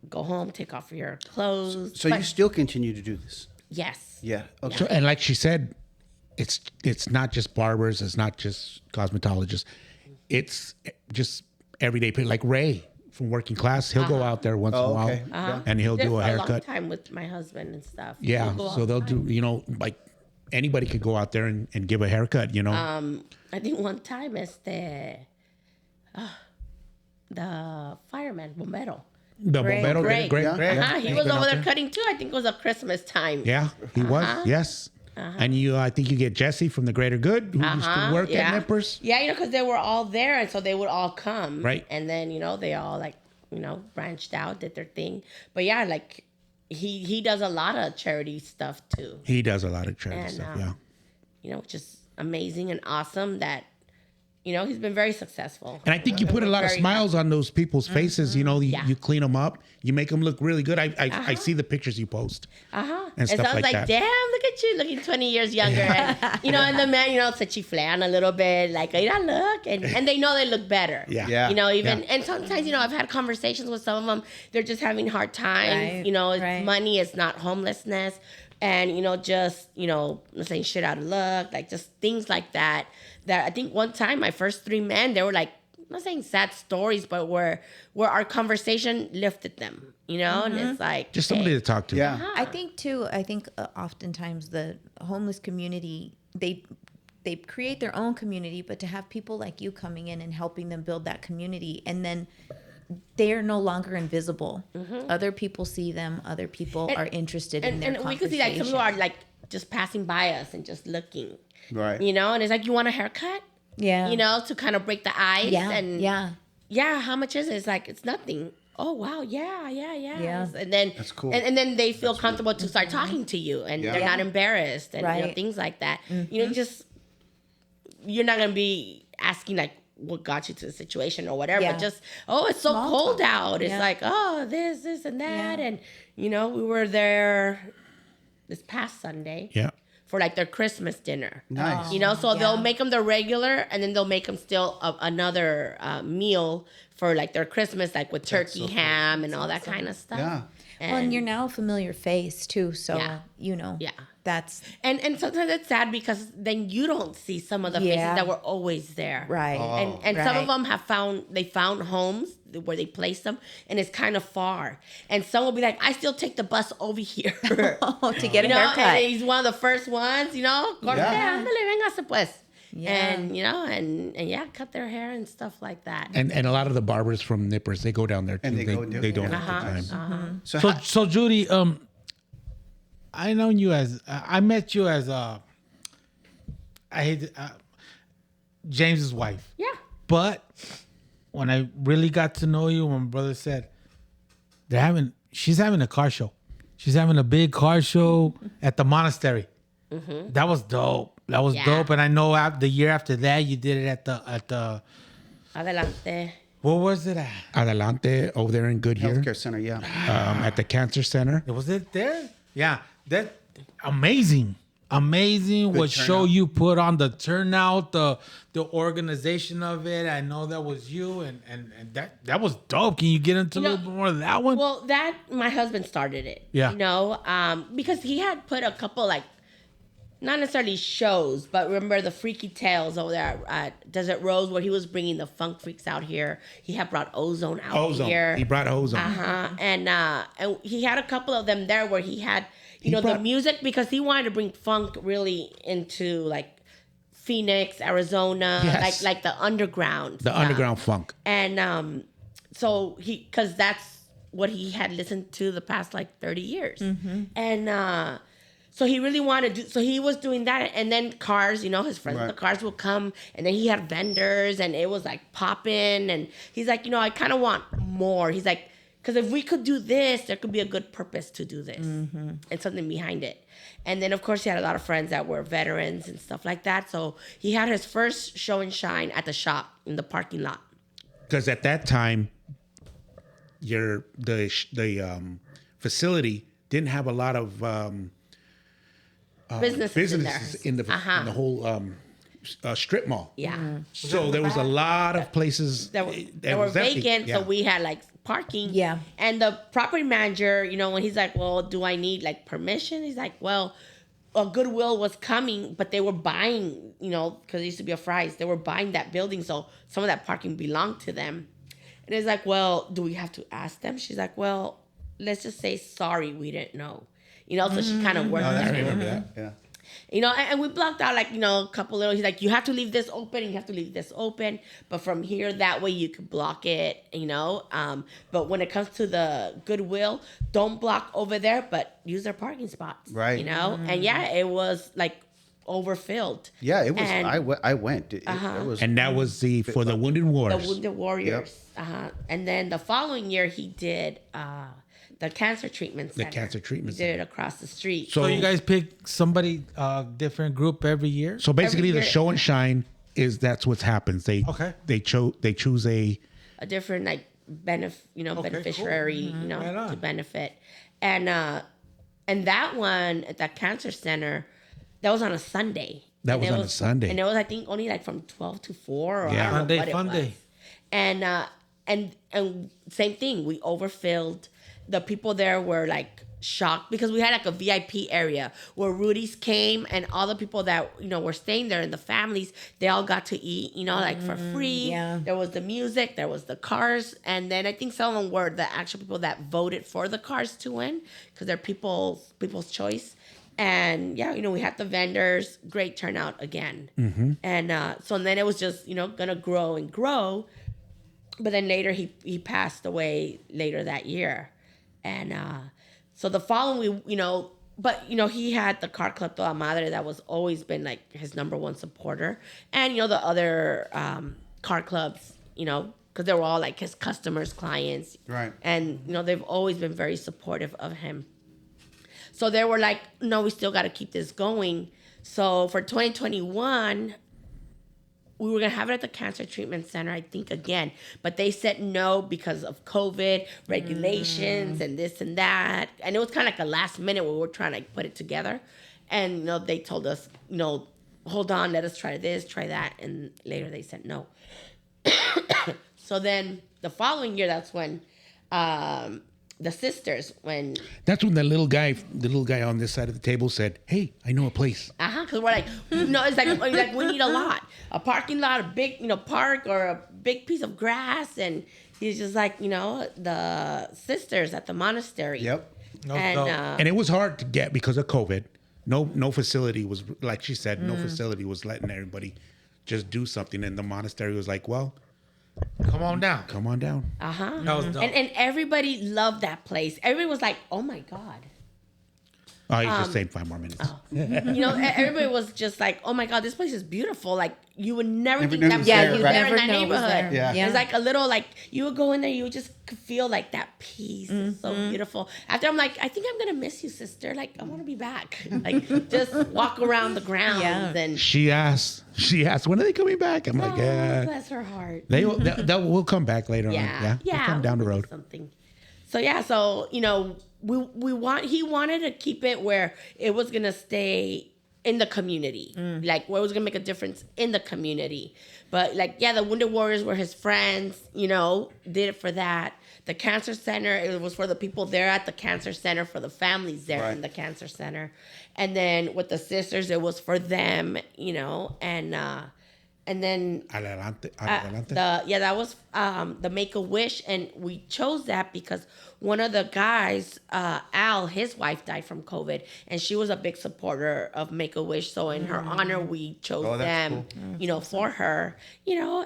go home, take off your clothes. So you still continue to do this? Yes. Yeah. Okay. So, and like she said, it's not just barbers, it's not just cosmetologists, it's just everyday people. Like Ray from Working Class, he'll go out there once in a while, okay. and he'll Did do for a a long haircut. time with my husband and stuff. Yeah, We'll go all so they'll the time. do, you know, like anybody could go out there and give a haircut, you know. I think one time it's the fireman, bombero. The bombero, Greg. Greg. He He's was been over out there there. cutting too. I think it was a Christmas time. Yeah, he was. Yes. And I think you get Jesse from the Greater Good, who used to work at Nippers. Yeah, you know, because they were all there, and so they would all come. Right. And then, you know, they all like, you know, branched out, did their thing. But yeah, like he does a lot of charity stuff too. He does a lot of charity And, stuff. Yeah. You know, just amazing and awesome that, you know, he's been very successful. And I think you put a lot of Very smiles on those people's faces. You know, Yeah. you clean them up, you make them look really good. I see the pictures you post. And And so stuff I was like like, that. damn, look at you, looking 20 years younger. And, you know, and the man, you know, se chiflean a little bit, like, mira, look. And they know they look better. Yeah. Yeah. You know, even, Yeah. and sometimes, you know, I've had conversations with some of them, they're just having hard times. Right, You know, it's right. money, it's not homelessness. And, you know, just, you know, saying shit out of luck, like just things like that. That I think one time, my first 3 men, they were like, I'm not saying sad stories, but where our conversation lifted them, you know? And it's like, Just somebody hey. to talk to. Yeah. I think too. Oftentimes the homeless community they create their own community, but to have people like you coming in and helping them build that community, and then they are no longer invisible. Other people see them. Other people are interested in their And we could see like some people are like just passing by us and just looking, Right. you know? And it's like, you want a haircut? Yeah. You know, to kind of break the ice. Yeah. And yeah. how much is it? It's like, it's nothing. Oh, wow. Yeah. Yeah. And then, That's cool. And then they feel comfortable to start talking to you and Yeah. they're not embarrassed and you know, Right. things like that. You know, just, you're not going to be asking like, what got you to the situation or whatever, Yeah. but just, oh, it's so Small cold talk. out. It's Yeah. like, oh, this and that. Yeah. And, you know, we were there this past Sunday Yeah. for like their Christmas dinner. Nice. You know, so they'll Yeah. make them their regular and then they'll make them still another meal for like their Christmas, like with turkey, ham, and all that kind of stuff. Yeah. Well, and you're now a familiar face too, so Yeah. you know. Yeah. that's And sometimes it's sad because then you don't see some of the faces that were always there. right. And some of them found homes where they placed them, and it's kind of far. And some will be like, I still take the bus over here to get a haircut. And he's one of the first ones, Corte, ándale, véngase pues. Yeah. And and cut their hair and stuff like that. And a lot of the barbers from Nippers, they go down there too. And they don't have the time. So Judy, I known you as I met you as James's wife. Yeah. But when I really got to know you, my brother said she's having a car show. She's having a big car show at the monastery. Mm-hmm. That was dope. That was dope. And I know the year after that, you did it at the Adelante. What was it at? Adelante over there in Goodyear. Healthcare center, yeah. At the cancer center. Was it there? Yeah. That amazing. Amazing what show you put on, the turnout, the organization of it. I know that was you and that was dope. Can you get into a little bit more of that one? Well, that my husband started it. Yeah. Because he had put a couple not necessarily shows, but remember the Freaky Tales over there at Desert Rose where he was bringing the funk freaks out here. He had brought Ozone out here. He brought Ozone. And he had a couple of them there where he had, the music, because he wanted to bring funk really into Phoenix, Arizona, Yes. like the underground. The underground funk. And so because that's what he had listened to the past 30 years. Mm-hmm. And so he really wanted to so he was doing that. And then cars, his friends with the cars would come, and then he had vendors, and it was popping. And he's like, I kind of want more. He's like, because if we could do this, there could be a good purpose to do this and something behind it. And then, of course, he had a lot of friends that were veterans and stuff like that. So he had his first show and shine at the shop in the parking lot. Because at that time, the facility didn't have a lot of businesses in the whole strip mall. Yeah. So there was a lot of places that were vacant. So we had parking. Yeah. And the property manager, when he's like, well, do I need permission? He's like, well, Goodwill was coming, but they were buying, because it used to be a Fry's. They were buying that building. So some of that parking belonged to them. And it's like, well, do we have to ask them? She's like, well, let's just say, sorry, we didn't know. So she kind of worked I that. remember that. Yeah. And we blocked out a couple little. He's like, you have to leave this open. You have to leave this open. But from here, that way you could block it. But when it comes to the Goodwill, don't block over there, but use their parking spots. Right. And it was overfilled. Yeah, it was. I went. It was. And that was for the Wounded Warriors. The Wounded Warriors. Yep. And then the following year, he did the cancer treatment center. The cancer treatment center. He did it across the street. So you guys pick somebody, different group every year? So basically, the show and shine that's what happens. They choose a different beneficiary, Right to benefit. And that one at that cancer center, that was on a Sunday. That was on a Sunday. And it was, I think, only from 12 to 4 or I don't Sunday know what it fun was. day. And same thing, we overfilled. The people there were shocked because we had a VIP area where Rudy's came and all the people that were staying there and the families, they all got to eat for free. Yeah. There was the music, there was the cars, and then I think some of them were the actual people that voted for the cars to win because they're people's choice. And we had the vendors, great turnout again. Mm-hmm. And so then it was just gonna grow and grow. But then later he passed away later that year. And so the following, he had the Car Club Toda Madre that was always been his number one supporter. And, the other car clubs, because they were all his customers, clients. Right. And, they've always been very supportive of him. So they were no, we still got to keep this going. So for 2021, we were going to have it at the Cancer Treatment Center, I think, again. But they said no because of COVID, regulations, and this and that. And it was kind of a last minute where we were trying to put it together. And, they told us, hold on, let us try this, try that. And later they said no. So then the following year, that's when the sisters when That's when the little guy on this side of the table said, "Hey, I know a place." because we're like, no, it's like we need a lot, a parking lot, a big park or a big piece of grass, and he's just like the sisters at the monastery. Yep. And it was hard to get because of COVID. No facility was, like she said, no facility was letting everybody just do something, and the monastery was like, "Well, Come on down. come on down." Uh-huh. That was dope. And everybody loved that place. Everybody was like, oh my God. Oh, you just saying 5 more minutes. Everybody was just like, oh my God, this place is beautiful. Like, you would never think knew that it was was there, there, right. in Never that know it was neighborhood. there. Yeah. It's like a little, like, you would go in there, you would just feel like that peace. It's so beautiful. After I'm like, I think I'm going to miss you, sister. Like, I want to be back. Like, just walk around the grounds and... She asked, "When are they coming back?" I'm like, "Yeah, bless her heart. we'll come back later on. Yeah, We'll come down the we'll do road." something. So he wanted to keep it where it was gonna stay in the community, like where it was gonna make a difference in the community. But the Wounded Warriors were his friends. Did it for that. The cancer center, it was for the people there at the cancer center, for the families there in the cancer center, and then with the sisters, it was for them. And then Adelante. that was the Make-A-Wish, and we chose that because one of the guys, Al, his wife died from COVID, and she was a big supporter of Make-A-Wish. So in her honor, we chose them, for her,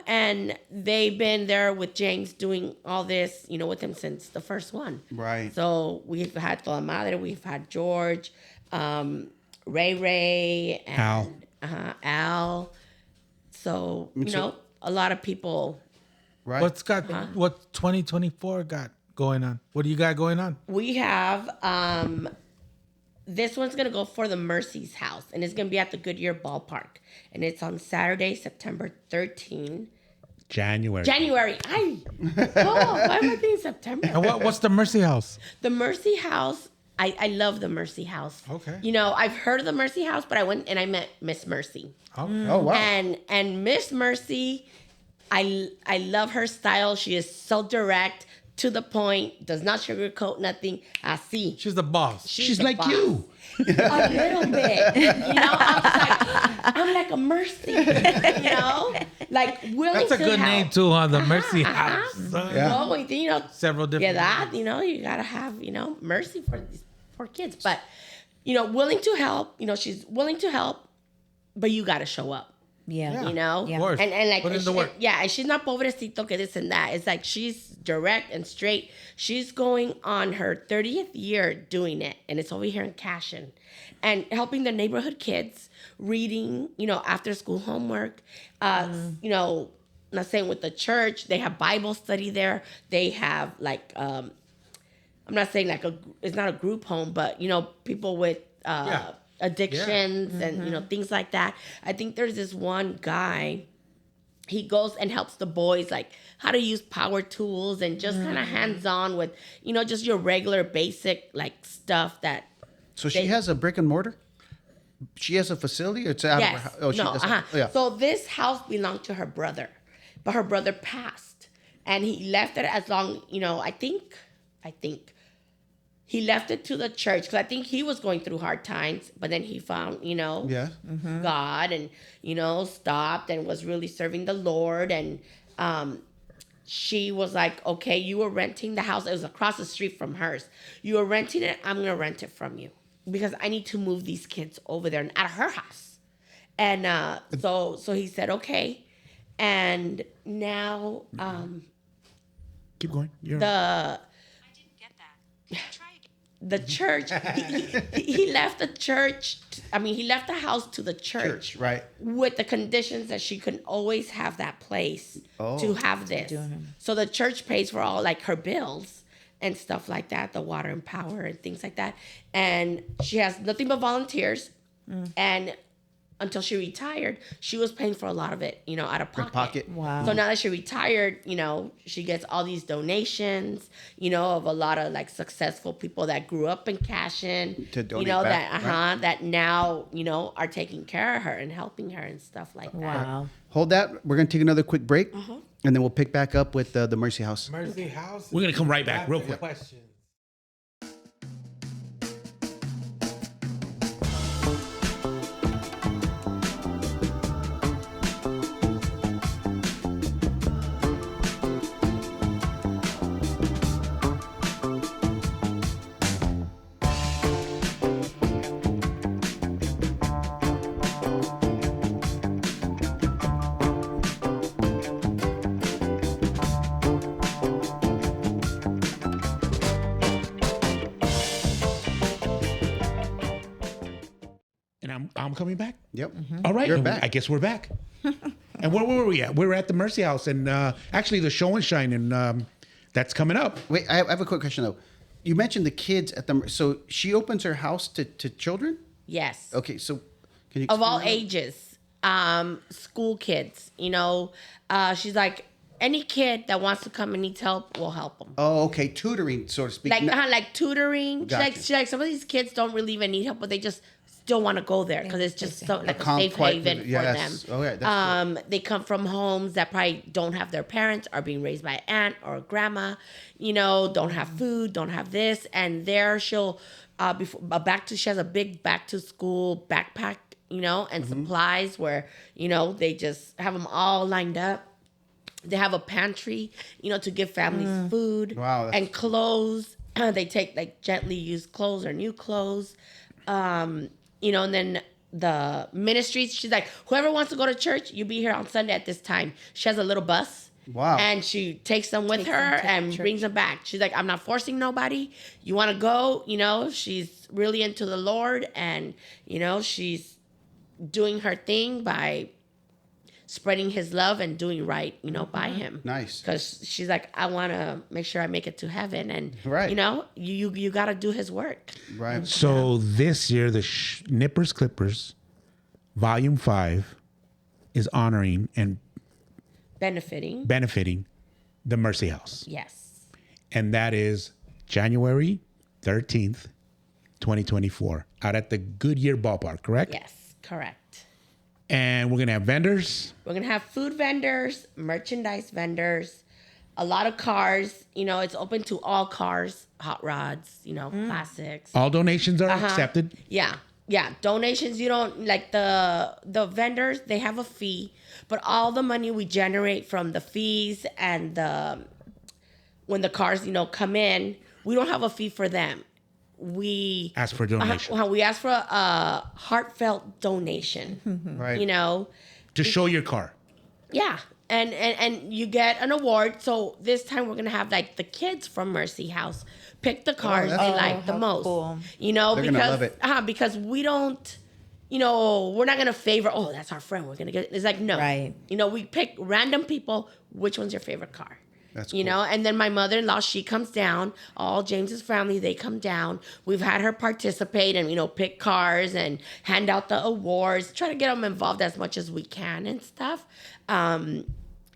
and they've been there with James doing all this, with him since the first one. Right. So we've had La Madre, we've had George, Ray, and Al. So, a lot of people. Right. What's 2024 got going on? What do you got going on? We have, this one's going to go for the Mercy's house, and it's going to be at the Goodyear Ballpark. And it's on Saturday, September 13. January. Why am I thinking September? And what's the Mercy House? The Mercy House, I love the Mercy House. Okay. I've heard of the Mercy House, but I went and I met Miss Mercy. Oh wow. And Miss Mercy, I love her style. She is so direct, to the point, does not sugarcoat nothing. Así. She's the boss. She's the like boss. you. A little bit. I'm like a Mercy. Like willing That's a to good help. name too, huh? The Mercy House. Yeah. Well, Several different. you gotta have, mercy for these poor kids. But, willing to help. She's willing to help, but you gotta show up. Yeah. Of course. And like, Put in the work. and she's not pobrecito que this and that. It's like she's direct and straight. She's going on her 30th year doing it, and it's over here in Cashin, and helping the neighborhood kids reading, after school homework. Not saying with the church, they have Bible study there. They have I'm not saying it's not a group home, but people with addictions and things like that. I think there's this one guy, he goes and helps the boys like how to use power tools and just kind of hands-on with just your regular basic stuff that. So she has a brick and mortar? She has a facility? Or it's out of her house? Oh, she does. Yeah. So this house belonged to her brother, but her brother passed, and he left it as long. I think he left it to the church because I think he was going through hard times, but then he found, God and, stopped and was really serving the Lord. And she was like, okay, you were renting the house. It was across the street from hers. You were renting it. I'm going to rent it from you because I need to move these kids over there and out of her house. And so he said, okay. And now Keep going. the church, he left the church. He left the house to the church, Right. with the conditions that she couldn't always have that place to have this. So the church pays for all her bills and stuff like that, the water and power and things like that. And she has nothing but volunteers. And until she retired, she was paying for a lot of it, out of pocket. Wow. So now that she retired, she gets all these donations, of a lot of successful people that grew up in Cashin, To donate back, that now, are taking care of her and helping her and stuff like that. Wow. Hold that. We're going to take another quick break, and then we'll pick back up with the Mercy House. Mercy House. We're gonna come right back, real quick. Question. I'm coming back. Yep. All right, You're back. I guess we're back. And where were we at? We were at the Mercy House, and actually the show and shine, and that's coming up. Wait, I have a quick question though. You mentioned the kids at the. So she opens her house to children. Yes. Okay, so can you Of all explain ages, school kids. She's like, any kid that wants to come and needs help, we'll help them. Oh, okay, tutoring, so to speak. Like tutoring. Gotcha. She's like, some of these kids don't really even need help, but they just still want to go there because it's just so, like a safe haven for them. Oh, yeah, that's They come from homes that probably don't have their parents, are being raised by an aunt or a grandma, don't have food, don't have this. And there she'll, she has a big back to school backpack, and supplies where, they just have them all lined up. They have a pantry, to give families food and clothes. They take like gently used clothes or new clothes. And then the ministries, she's like, whoever wants to go to church, you be here on Sunday at this time. She has a little bus. Wow. And she takes them with her and brings them back. She's like, I'm not forcing nobody. You want to go, she's really into the Lord, and, she's doing her thing by spreading his love and doing right, by him. Nice. Because she's like, I want to make sure I make it to heaven. And, Right. you got to do his work. Right. So this year, the Nippers Clippers, Volume 5, is honoring and benefiting the Mercy House. Yes. And that is January 13th, 2024, out at the Goodyear Ballpark, correct? Yes, correct. And we're going to have vendors. We're going to have food vendors, merchandise vendors, a lot of cars. It's open to all cars, hot rods, classics. All donations are accepted. Yeah. Donations, you don't, like the vendors, they have a fee, but all the money we generate from the fees and when the cars, come in, we don't have a fee for them. We Ask for a donation. We ask for a heartfelt donation, Right. To show your car. Yeah. And you get an award. So this time we're going to have like the kids from Mercy House pick the cars they like the most. Cool. They're gonna love it. Because we don't, we're not going to favor, that's our friend, we're going to get it. It's like, no. Right. We pick random people, which one's your favorite car? That's cool. And then my mother-in-law, she comes down. All James's family, they come down. We've had her participate and, pick cars and hand out the awards, try to get them involved as much as we can and stuff.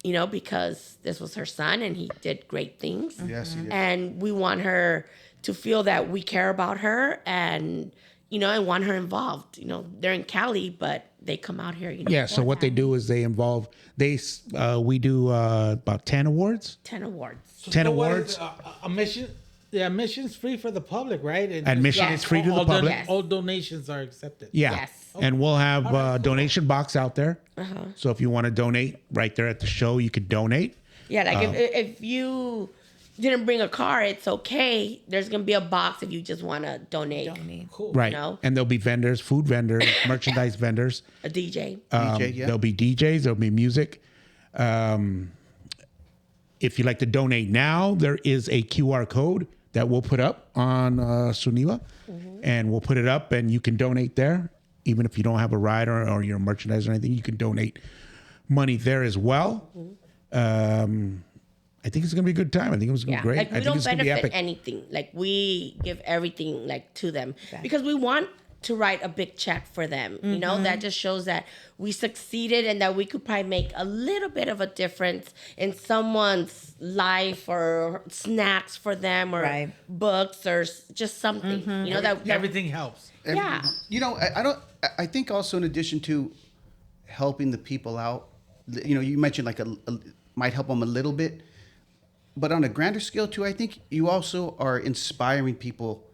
Because this was her son and he did great things. Yes, he did. And we want her to feel that we care about her and, and want her involved. They're in Cali, but they come out here. Yeah, so what they do is we do about 10 awards. 10 awards. 10 awards. Admission. The admission's free for the public, right? And Admission is free to the public. Yes. All donations are accepted. Yeah. Yes. And we'll have a donation box out there. So if you want to donate right there at the show, you could donate. Yeah, like if you didn't bring a car, it's okay. There's going to be a box if you just want to donate. Cool. Right. know? And there'll be vendors, food vendors, merchandise vendors. A DJ. DJ, yeah. There'll be DJs, there'll be music. If you'd like to donate now, there is a QR code that we'll put up on SeunevA. And we'll put it up and you can donate there. Even if you don't have a ride or your merchandise or anything, you can donate money there as well. I think it's gonna be a good time. I think it was gonna be great. Like I we think don't it's gonna be benefit epic. anything. Like we give everything like to them because we want to write a big check for them. That just shows that we succeeded and that we could probably make a little bit of a difference in someone's life or snacks for them or books or just something. That Everything helps. Yeah. I think also in addition to helping the people out, you mentioned like might help them a little bit, but on a grander scale too, I think you also are inspiring people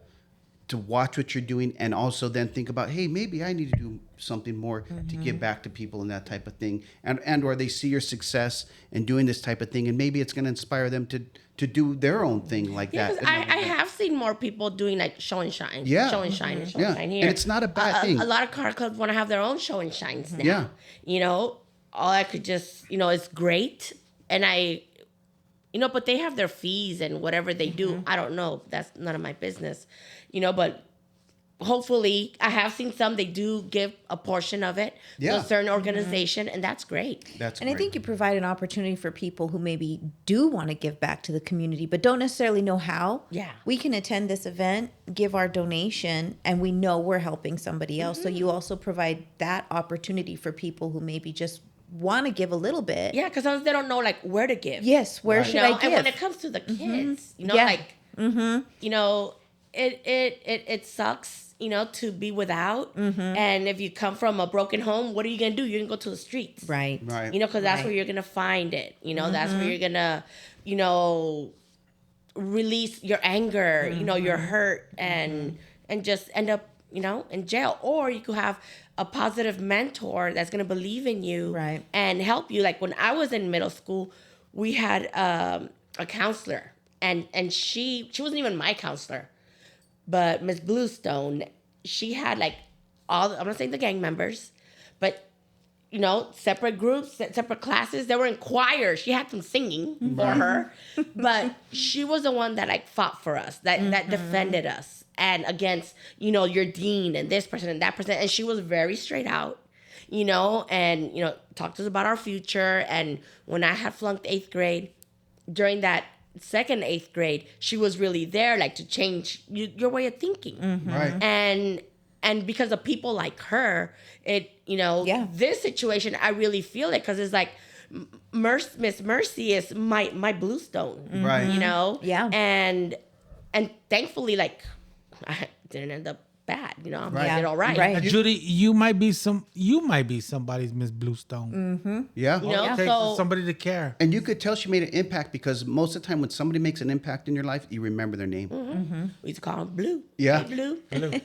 to watch what you're doing and also then think about, hey, maybe I need to do something more to give back to people and that type of thing. And or they see your success in doing this type of thing and maybe it's going to inspire them to do their own thing like that. Because I have seen more people doing like show and shine. Yeah. Show and shine and show Yeah. and shine here. And it's not a bad thing. A lot of car clubs want to have their own show and shines now. Yeah. All I could just, it's great. And but they have their fees and whatever they do. I don't know. That's none of my business. But hopefully, I have seen some, they do give a portion of it to Yeah. a certain organization, and that's great. That's And I great. think you provide an opportunity for people who maybe do want to give back to the community, but don't necessarily know how. Yeah. We can attend this event, give our donation, and we know we're helping somebody else. So you also provide that opportunity for people who maybe just want to give a little bit. Yeah, because sometimes they don't know like where to give. Yes, where Right. should You know, I give? and when it comes to the kids, you know, Yeah. like, you know, it sucks, you know, to be without. And if you come from a broken home, what are you gonna do? You're gonna go to the streets, Right. Right. You know, because that's Right. where you're gonna find it. You know, that's where you're gonna, you know, release your anger, you know, your hurt, and just end up, you know, in jail. Or you could have a positive mentor that's gonna believe in you, Right. and help you. Like when I was in middle school, we had a counselor, and she wasn't even my counselor, but Miss Bluestone, she had like I'm not saying the gang members, but you know, separate groups, separate classes. They were in choir. She had them singing for her, but she was the one that like fought for us, that defended us, and against, you know, your dean and this person and that person. And she was very straight out, you know, and, you know, talked to us about our future. And when I had flunked 8th grade, during that second 8th grade, she was really there, like to change your way of thinking. Right. And because of people like her, it, you know, Yeah. this situation, I really feel it, because it's like Miss Mercy is my Bluestone, Right. you know? Yeah. And thankfully, like, I didn't end up bad, you know? Right. I did all right. Right. Judy, you might be somebody's Miss Bluestone. Yeah. You know, It takes so somebody to care. And you could tell she made an impact, because most of the time when somebody makes an impact in your life, you remember their name. we used to call him Blue. Yeah. Hey, Blue.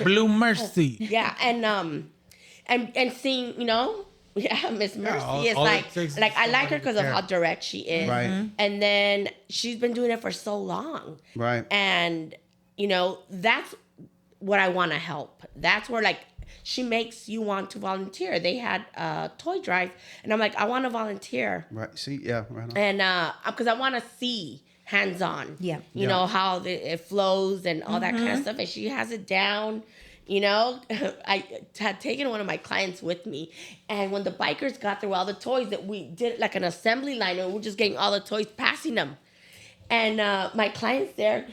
Blue Mercy. Yeah, and seeing, you know, yeah, Miss Mercy all- is all it like takes is I like her somebody because to of how care. direct she is, Right. and then she's been doing it for so long, Right. and you know, that's what I want to help. That's where like she makes you want to volunteer. They had a toy drive, and I'm like, I want to volunteer, Right. See, yeah, right on. and because I want to see hands-on, Yeah. you know how it flows and all that kind of stuff, and she has it down. You know, I had taken one of my clients with me, and when the bikers got there with all the toys, that we did like an assembly line, and we were just getting all the toys, passing them, and my client's there.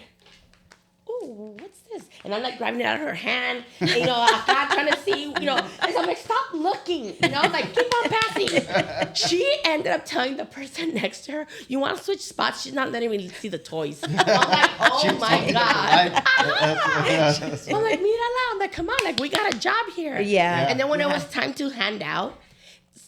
Ooh, what's this? And I'm like grabbing it out of her hand, and, you know, I'm not trying to see, you know, and I'm like, stop looking, you know, like keep on passing. She ended up telling the person next to her, you want to switch spots? She's not letting me see the toys. I'm like, oh my God. I'm like, mira la, I'm like, come on, like we got a job here. Yeah. And then when it Yeah. was time to hand out,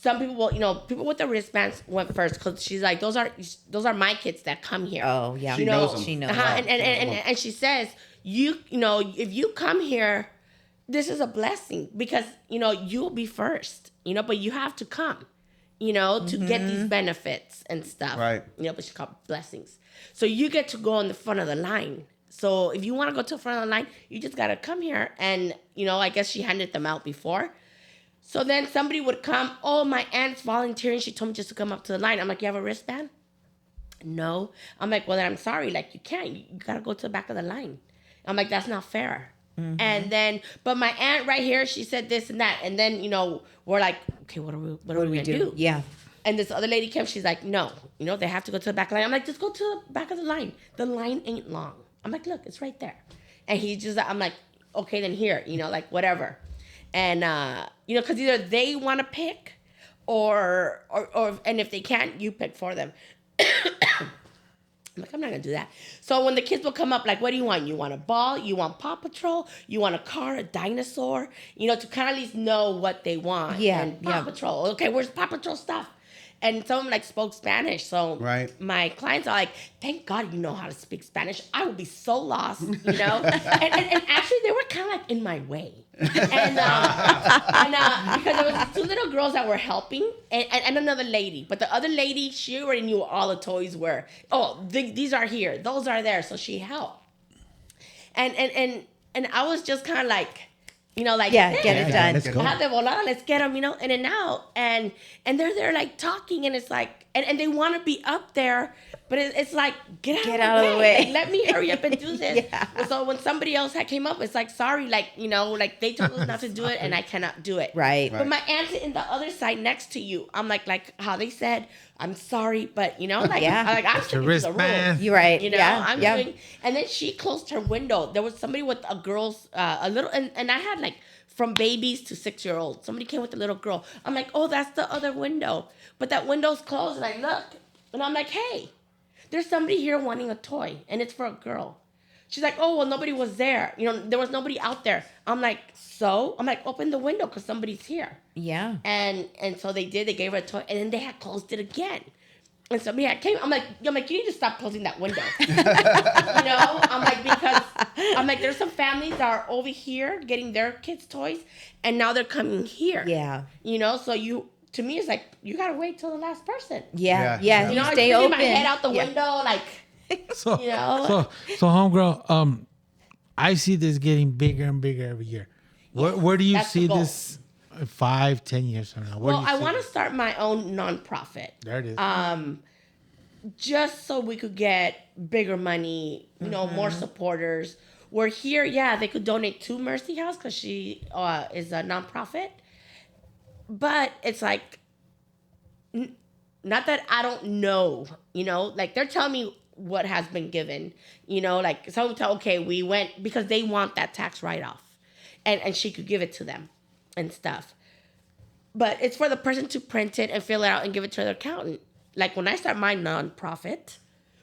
some people will, you know, people with the wristbands went first, because she's like, those are my kids that come here. Oh, yeah. She knows them. She knows. Uh-huh. And she says, you know, if you come here, this is a blessing, because, you know, you'll be first, you know, but you have to come, you know, to get these benefits and stuff. Right. You know, but she called blessings. So you get to go on the front of the line. So if you want to go to the front of the line, you just got to come here. And, you know, I guess she handed them out before. So then somebody would come, oh, my aunt's volunteering. She told me just to come up to the line. I'm like, you have a wristband? No. I'm like, well, then I'm sorry. Like, you can't. You got to go to the back of the line. I'm like, that's not fair. And then, but my aunt right here, she said this and that. And then, you know, we're like, okay, what are we going to do? Yeah. And this other lady came, she's like, no, you know, they have to go to the back line. I'm like, just go to the back of the line. The line ain't long. I'm like, look, it's right there. And he just, I'm like, okay, then here, you know, like whatever. And, you know, because either they want to pick or, and if they can't, you pick for them. I'm like, I'm not going to do that. So when the kids will come up, like, what do you want? You want a ball? You want Paw Patrol? You want a car, a dinosaur? You know, to kind of at least know what they want. Yeah, And Paw yeah. Patrol. Okay, where's Paw Patrol stuff? And some of them, like, spoke Spanish. So Right. my clients are like, thank God you know how to speak Spanish. I would be so lost, you know? and actually, they were kind of like in my way. And because there was 2 little girls that were helping and another lady. But the other lady, she already knew what all the toys were. Oh, these are here. Those are there. So she helped. And I was just kind of like, you know, like, Yeah, hey, get it done. let's go. Have de volada, let's get them, you know, in and out. And they're there like talking, and it's like, and they want to be up there, But it's like, get out of the way. Like, let me hurry up and do this. Yeah. So when somebody else had came up, it's like, sorry, like, you know, like they told us not to do it and I cannot do it. Right. But my aunt's in the other side next to you. I'm like how they said, I'm sorry, but you know, like, Yeah. I'm sticking to the wristband. rules. You're right. You know, yeah. I'm yeah. doing, and then she closed her window. There was somebody with a girl's, a little, and I had like from babies to 6-year-olds. Somebody came with a little girl. I'm like, oh, that's the other window. But that window's closed, and I look, and I'm like, hey, there's somebody here wanting a toy, and it's for a girl. She's like, oh, well, nobody was there. You know, there was nobody out there. I'm like, so? I'm like, open the window because somebody's here. Yeah. And so they did. They gave her a toy, and then they had closed it again. And somebody had came. I'm like, you need to stop closing that window. You know, I'm like, because I'm like, there's some families that are over here getting their kids' toys, and now they're coming here. Yeah. You know, so to me, it's like you gotta wait till the last person. Yeah. Yeah. Yeah. You know, You I'm stay sticking open. my head out the Yeah. window, like, So, you know. so homegirl, I see this getting bigger and bigger every year. Where do you That's the see goal. this 5-10 years from now? Where Well, do you I see want to this? start my own nonprofit. There it is. Just so we could get bigger money, you know, more supporters. We're here, yeah, they could donate to Mercy House because she is a nonprofit. But it's like, not that I don't know, you know, like they're telling me what has been given, you know, like someone tell, okay, we went because they want that tax write-off and she could give it to them and stuff. But it's for the person to print it and fill it out and give it to their accountant. Like when I start my nonprofit,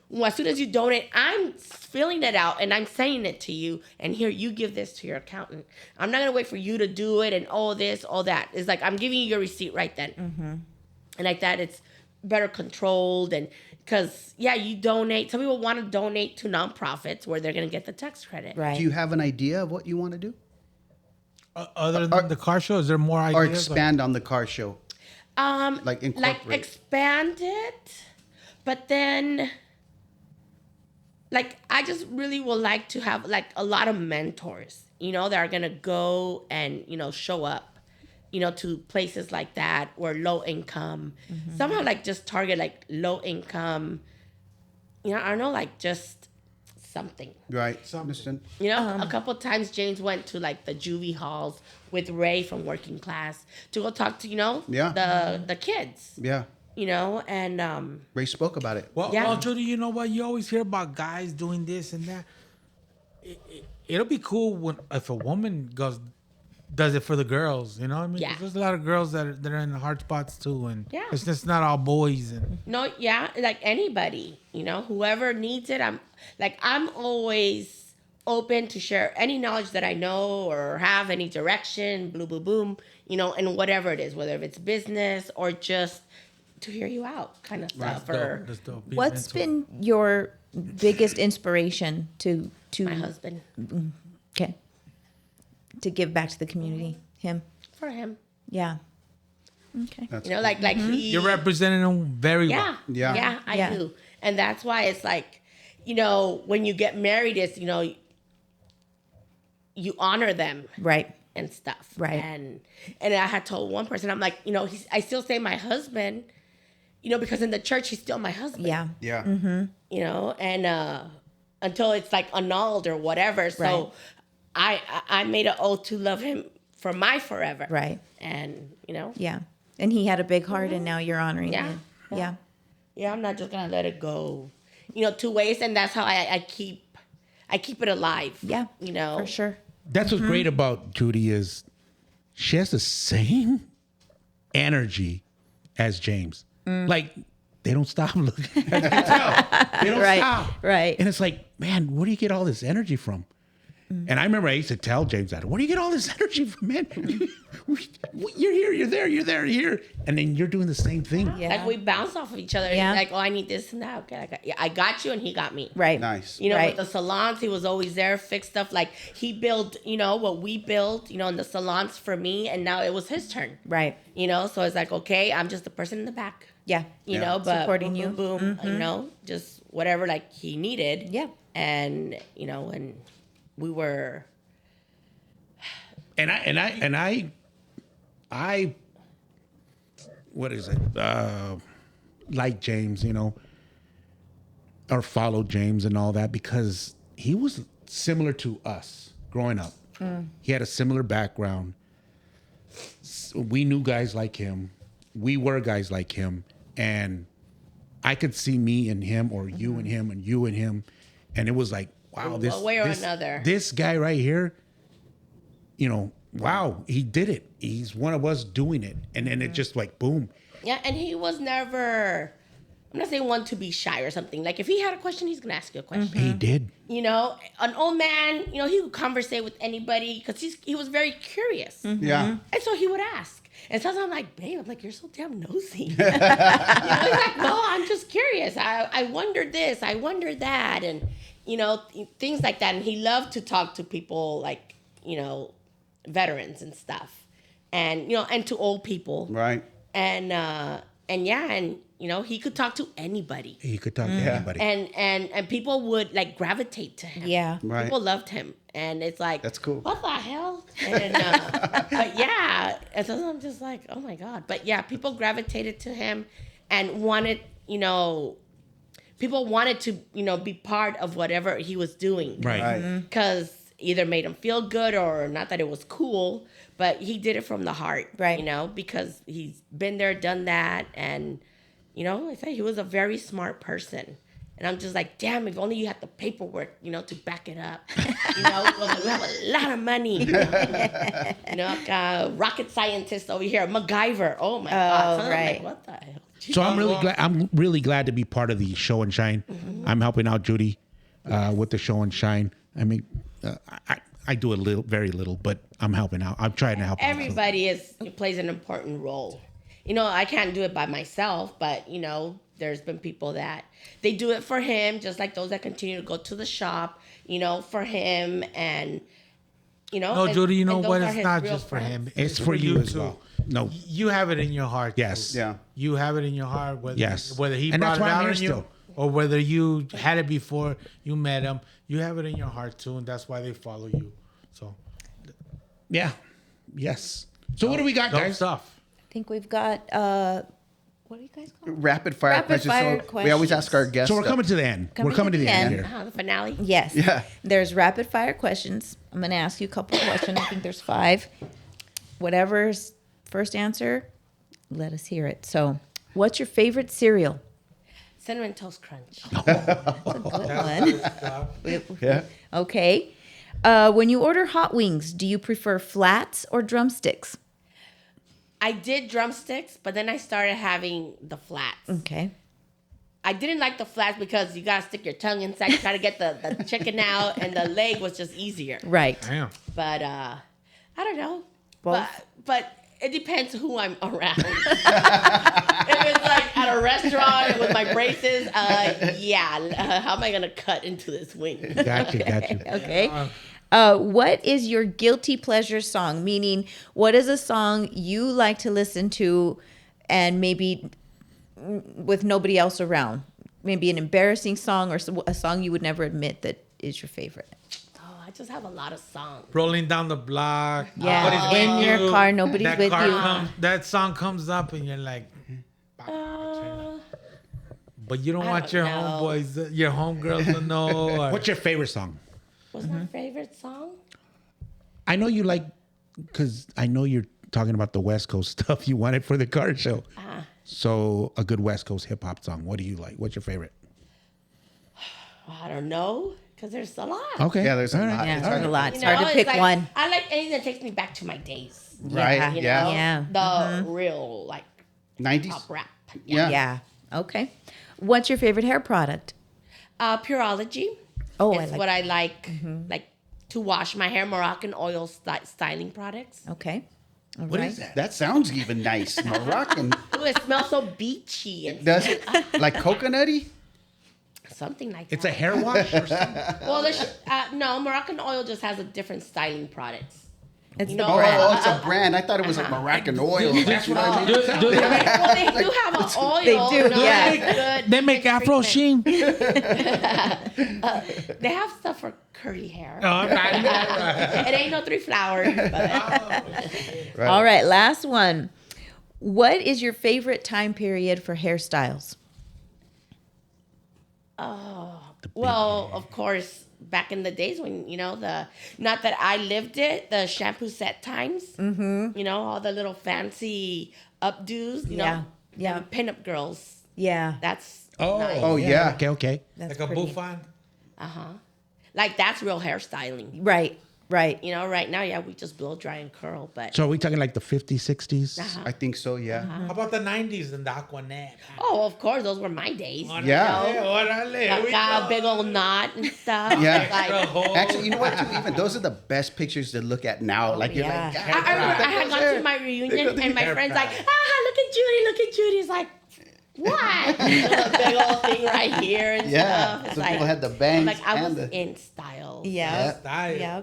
well, as soon as you donate, I'm filling it out and I'm sending it to you. And here, you give this to your accountant. I'm not going to wait for you to do it and all this, all that. It's like I'm giving you your receipt right then. Mm-hmm. And like that, it's better controlled. And because, yeah, you donate. Some people want to donate to nonprofits where they're going to get the tax credit. Right. Do you have an idea of what you want to do? Other than the car show, is there more ideas? Or expand on the car show? Like incorporate. Like expand it, but then like I just really would like to have like a lot of mentors, you know, that are gonna go and, you know, show up, you know, to places like that or low income. Somehow like just target like low income, you know, I don't know, like just something. Right. Understand. You know, a couple of times James went to like the juvie halls with Ray from Working Class to go talk to, you know, the kids, Yeah. you know, and Ray spoke about it. Well, Yeah. well, Judy, you know what? You always hear about guys doing this and that. It'll be cool if a woman does it for the girls. You know what I mean? Yeah. 'Cause there's a lot of girls that are in the hard spots too, and Yeah. it's just not all boys. And no, yeah, like anybody, you know, whoever needs it. I'm always open to share any knowledge that I know or have, any direction, blue, boom, boom, you know, and whatever it is, whether if it's business or just to hear you out kind of stuff. Or That's dope. Be What's mental. been your biggest inspiration to my husband, okay, to give back to the community? Him. for him, Yeah. Okay. That's you know, like he. You're representing them very well. Yeah. I Yeah. do. And that's why it's like, you know, when you get married, it's, you know, you honor them Right. and stuff. Right. And I had told one person, I'm like, you know, I still say my husband, you know, because in the church, he's still my husband. Yeah. Yeah. You know, and until it's like annulled or whatever. So I made an oath to love him for my forever. Right. And, you know, Yeah. And he had a big heart, and now you're honoring Yeah. it. Yeah. yeah, I'm not just gonna let it go, you know, to waste. And that's how I keep it alive. Yeah. You know, For sure. That's what's great about Judy is she has the same energy as James. Like they don't stop looking. As you can tell. They don't Right, stop. right. And it's like, man, where do you get all this energy from? And I remember I used to tell James that, where do you get all this energy from, man? You're here, you're there, you're there, you're here. And then you're doing the same thing. Yeah. like we bounce off of each other. Yeah. Like, oh, I need this and that. Okay, I got you, and he got me. Right. Nice. You know, Right. with the salons, he was always there, fix stuff. Like he built, you know, what we built, you know, in the salons for me, and now it was his turn. Right. You know, so it's like, okay, I'm just the person in the back. Yeah. You Yeah. know, but Supporting boom, you. boom, boom, you know, just whatever like he needed. Yeah. And you know, and we were. And I what is it? Like James, you know, or followed James and all that because he was similar to us growing up. He had a similar background. We knew guys like him. We were guys like him. And I could see me and him, or you and him, and you and him. And it was like, wow, One way or another. This guy right here, wow, he did it. He's one of us doing it. And then it just like, boom. Yeah, and he was never, I'm not saying one to be shy or something. Like, if he had a question, he's going to ask you a question. He did. An old man, he would conversate with anybody because he was very curious. Yeah. And so he would ask. And sometimes I'm like, babe, you're so damn nosy. He's like, no, I'm just curious. I wondered this, I wondered that. And, things like that. And he loved to talk to people like, veterans and stuff. And, and to old people. Right. And he could talk to anybody. He could talk to anybody. And people would like gravitate to him. Yeah. Right. People loved him. And it's like, That's cool. What the hell? And but yeah. And so I'm just like, oh my God. But yeah, people gravitated to him and wanted, people wanted to, be part of whatever he was doing. Right. Because either made him feel good or not that it was cool, but he did it from the heart. Right. Because he's been there, done that. And, I say he was a very smart person. And I'm just like, damn, if only you had the paperwork, to back it up. Well, we have a lot of money. Rocket scientist over here, MacGyver. Oh my God. So right. I'm like, what the hell? So I'm really glad to be part of the show and shine. I'm helping out Judy with the show and shine. I mean, I do very little, but I'm helping out. I'm trying to help out. Everybody plays an important role. I can't do it by myself, but there's been people that they do it for him, just like those that continue to go to the shop, for him, and No, Judy, you know and what? those are It's his not real just for friends. him. It's for you as too. well. No. You have it in your heart. Yes. too. Yeah. You have it in your heart. Whether, Yes. Whether he And brought that's it why I'm out here on you, still. or whether you had it before you met him, you have it in your heart too, and that's why they follow you. So, Yeah. Yes. So what do we got, dope guys? stuff. I think we've got, what do you guys call it? Rapid fire Rapid questions. fire So we always ask our guests. So we're coming to the end. We're coming to the end here. The finale. Yes. Yeah. There's rapid fire questions. I'm going to ask you a couple questions. I think there's 5. Whatever's first answer, let us hear it. So, what's your favorite cereal? Cinnamon Toast Crunch. That's a good one. Yeah. Okay. When you order hot wings, do you prefer flats or drumsticks? I did drumsticks, but then I started having the flats. Okay. I didn't like the flats because you gotta stick your tongue inside to try to get the chicken out, and the leg was just easier. Right. Damn. But I don't know. Both? But it depends who I'm around. If it's like at a restaurant with my braces, how am I gonna cut into this wing? Gotcha. Okay. What is your guilty pleasure song? Meaning, what is a song you like to listen to and maybe with nobody else around? Maybe an embarrassing song or a song you would never admit that is your favorite. Oh, I just have a lot of songs. Rolling down the block. Yeah, nobody's in with your you. car, nobody's that with car you. that song comes up, and you're like, but you don't I want don't your know. homeboys, your homegirls to know. Or, What's your favorite song? What's my favorite song? I know you like, because I know you're talking about the West Coast stuff you wanted for the car show. So a good West Coast hip hop song. What do you like? What's your favorite? I don't know, because there's a lot. Okay. Yeah, there's a All right. lot. Yeah, It's there's hard a to- lot. It's You know, hard to pick like, one. I like anything that takes me back to my days. Right. You Yeah. know, Yeah. the real like 90s. pop rap. Yeah. Yeah. Okay. What's your favorite hair product? Pureology. Oh, is I like. what I like to wash my hair. Moroccan oil styling products. Okay. All What right. is that? That sounds even nice. Moroccan. Ooh, it smells so beachy and Does it? Like coconutty? something like It's that. a hair wash or something? Well, no, Moroccan oil just has a different styling products. It's You the know, Oh, brand. it's a brand. I thought it was a Moroccan oil. That's what I mean. Do they make, Well, they do have an oil. They do, you know, yeah. that's good. they make Afro treatment. Sheen? They have stuff for curly hair. Oh, right. It ain't no 3 flowers. But Right. All right. Last one. What is your favorite time period for hairstyles? Well, of course, back in the days when, not that I lived it, the shampoo set times, all the little fancy updos, Yeah. and pinup girls. Yeah. That's Oh, nice. Oh, yeah. Okay. That's Like a pretty. bouffant. Like that's real hairstyling. Right. Right. Right now, yeah, we just blow dry and curl, but So are we talking like the 50s, 60s? I think so. Yeah. How about the 90s and the Aquanet? oh, of course, those were my days. Yeah. Like, got a big old knot and stuff. Yeah. Like, Actually, you know what? Too, even those are the best pictures to look at now. Like you're yeah. like, I remember I had gone to my reunion and my friend's like, look at Judy. It's like, what? A big old thing right here and Yeah. stuff. It's Some like, people had the bangs like I and was the. in style. Yeah. Style. Yeah.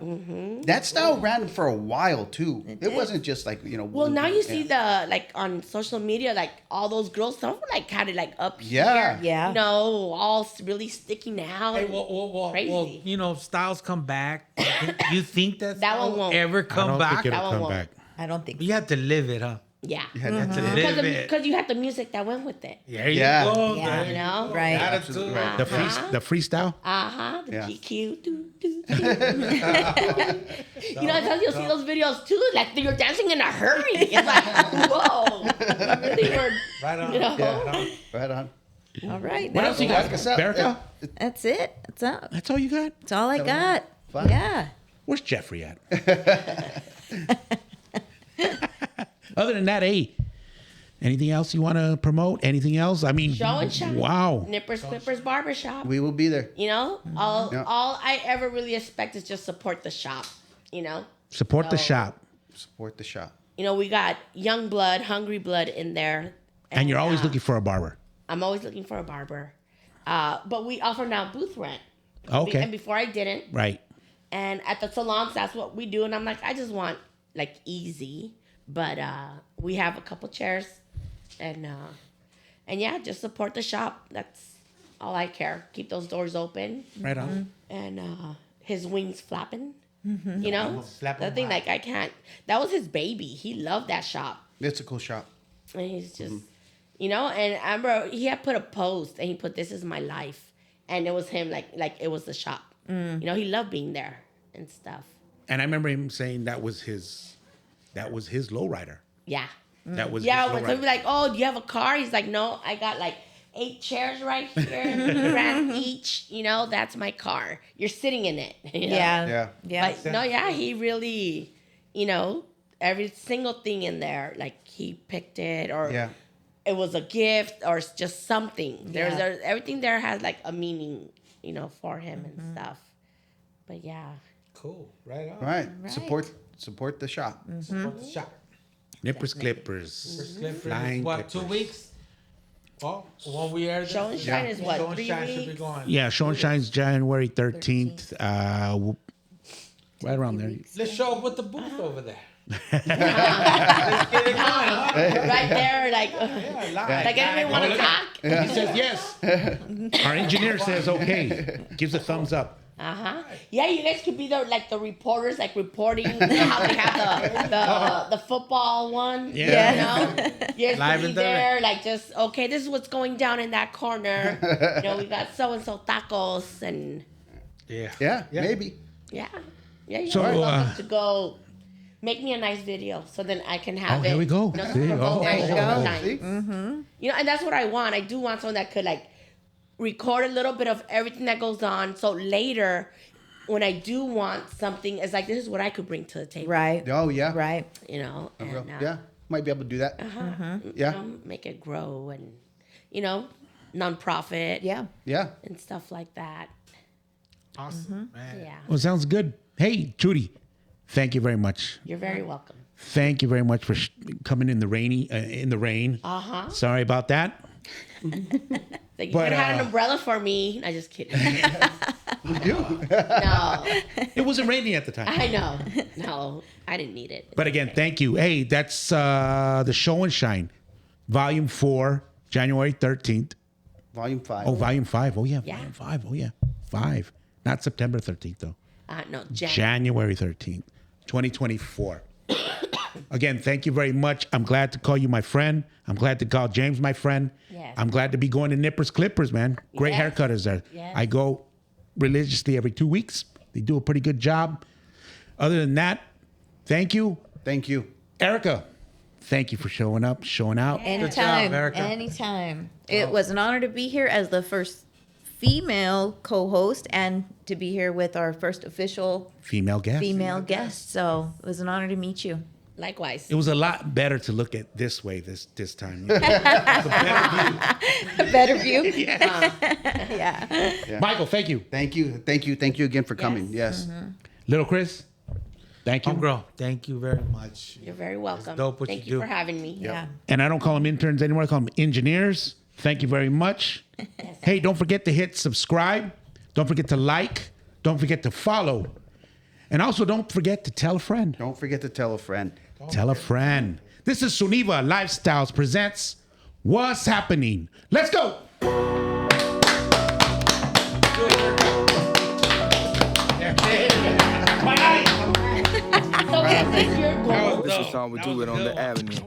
That style ran for a while too. It wasn't just like Well, one now thing. you see the like on social media, like all those girls, some were like kind of like up Yeah. here, Yeah. all really sticking out. Hey, well, Crazy. styles come back. You think that That one style won't. ever I come don't back? think it'll That one come won't. back. I don't think. You have to live it, huh? Yeah, You had You have to to- live it. because you had the music that went with it. There you Yeah. go. Yeah. There You you know? go. Right. Attitude. Absolutely right. The freestyle? The Yeah. GQ. Sometimes you'll see those videos too, like you're dancing in a hurry. It's like, whoa, you really were. Right on. Yeah. Right on. All right. What else you got, Berica? That's it. That's all. That's all you got? That's all I got. Fine. Yeah. Where's Jeffrey at? Other than that, hey, anything else you want to promote? Anything else? I mean, Show and shine. wow. Nippers Clippers Barbershop. We will be there. All Yeah. all I ever really expect is just support the shop. Support the So- shop. Support the shop. We got young blood, hungry blood in there. And you're always uh, looking for a barber. I'm always looking for a barber. But we offer now booth rent. Okay. And before I didn't. Right. And at the salons, that's what we do. And I'm like, I just want like easy. But we have a couple chairs. And yeah, just support the shop. That's all I care. Keep those doors open. Right on. And his wings flapping. Flap The 'em thing, high. like, I can't. That was his baby. He loved that shop. It's a cool shop. And he's just, and I remember he had put a post and he put, "This is my life." And it was him, like it was the shop. He loved being there and stuff. And I remember him saying that was his lowrider. Yeah. That was Yeah, his when lowrider. somebody like, "Oh, do you have a car?" He's like, "No, I got like 8 chairs right here, grand each. That's my car. You're sitting in it." Yeah. Yeah. Yeah. But no, yeah, he really, every single thing in there, like he picked it or Yeah. it was a gift or it's just something. Yeah. There's everything there has like a meaning, for him and stuff. But yeah. Cool. Right on. Right. Right. Support the shop. Support the shop. Nippers, clippers. Clippers, Flying what, 2 clippers. weeks? Well, when we air this? Show and shine is what, Show and 3 shine should be weeks? going. Yeah, Show and Shine's January 13th. Right around there. Let's show up with the booth over there. Let's get it going, huh? Right there, like, Yeah, live. like everybody want to talk. He says yes. Our engineer says okay. Gives a thumbs up. Yeah, you guys could be the reporters, like reporting how they have the football one. Yeah. You guys Live could be and direct. there, like just okay. This is what's going down in that corner. We got so and so tacos and Yeah. Yeah. Maybe. yeah. You So, guys are welcome to go make me a nice video so then I can have Oh, it. here we go. to See? promote Oh, my oh, show oh, time. See? And that's what I want. I do want someone that could like record a little bit of everything that goes on. So later, when I do want something, it's like, this is what I could bring to the table. Right. Oh yeah. Right. And, Yeah. Might be able to do that. Yeah. make it grow and, nonprofit. Yeah. Yeah. And stuff like that. Awesome. Man. Yeah. Well, sounds good. Hey, Judy, thank you very much. You're very welcome. Thank you very much for coming in the rain. Sorry about that. Like, you But, could have had an umbrella for me. I just kidding. You? No, It wasn't raining at the time. I know. No, I didn't need it. But again, thank you. Hey, that's the Show and Shine, Volume 4, January 13th. Volume 5. Oh, Volume 5. Oh, yeah. Yeah. Volume 5. Oh, yeah. 5. Not September 13th, though. No, January 13th, 2024. Again, thank you very much. I'm glad to call you my friend. I'm glad to call James my friend. Yes. I'm glad to be going to Nippers Clippers, man. Great Yes. haircutters there. Yes. I go religiously every 2 weeks. They do a pretty good job. Other than that, thank you. Thank you. Erica, thank you for showing up, showing out. Anytime. Erica. Anytime. It was an honor to be here as the first female co-host and to be here with our first official Female guest. female guest. So it was an honor to meet you. Likewise. It was a lot better to look at this way this time. Better view. Yeah. Michael, thank you. Thank you. Thank you. Thank you again for coming. Yes. Little Chris, thank you. Girl, thank you very much. You're very welcome. dope what Thank you you do. for having me. Yeah. And I don't call them interns anymore. I call them engineers. Thank you very much. Hey, don't forget to hit subscribe. Don't forget to like. Don't forget to follow. And also don't forget to tell a friend. Don't forget to tell a friend. Tell a friend. This is SeunevA Lifestyles presents Waas Sappening. Let's go. You're This is how we do it on the avenue.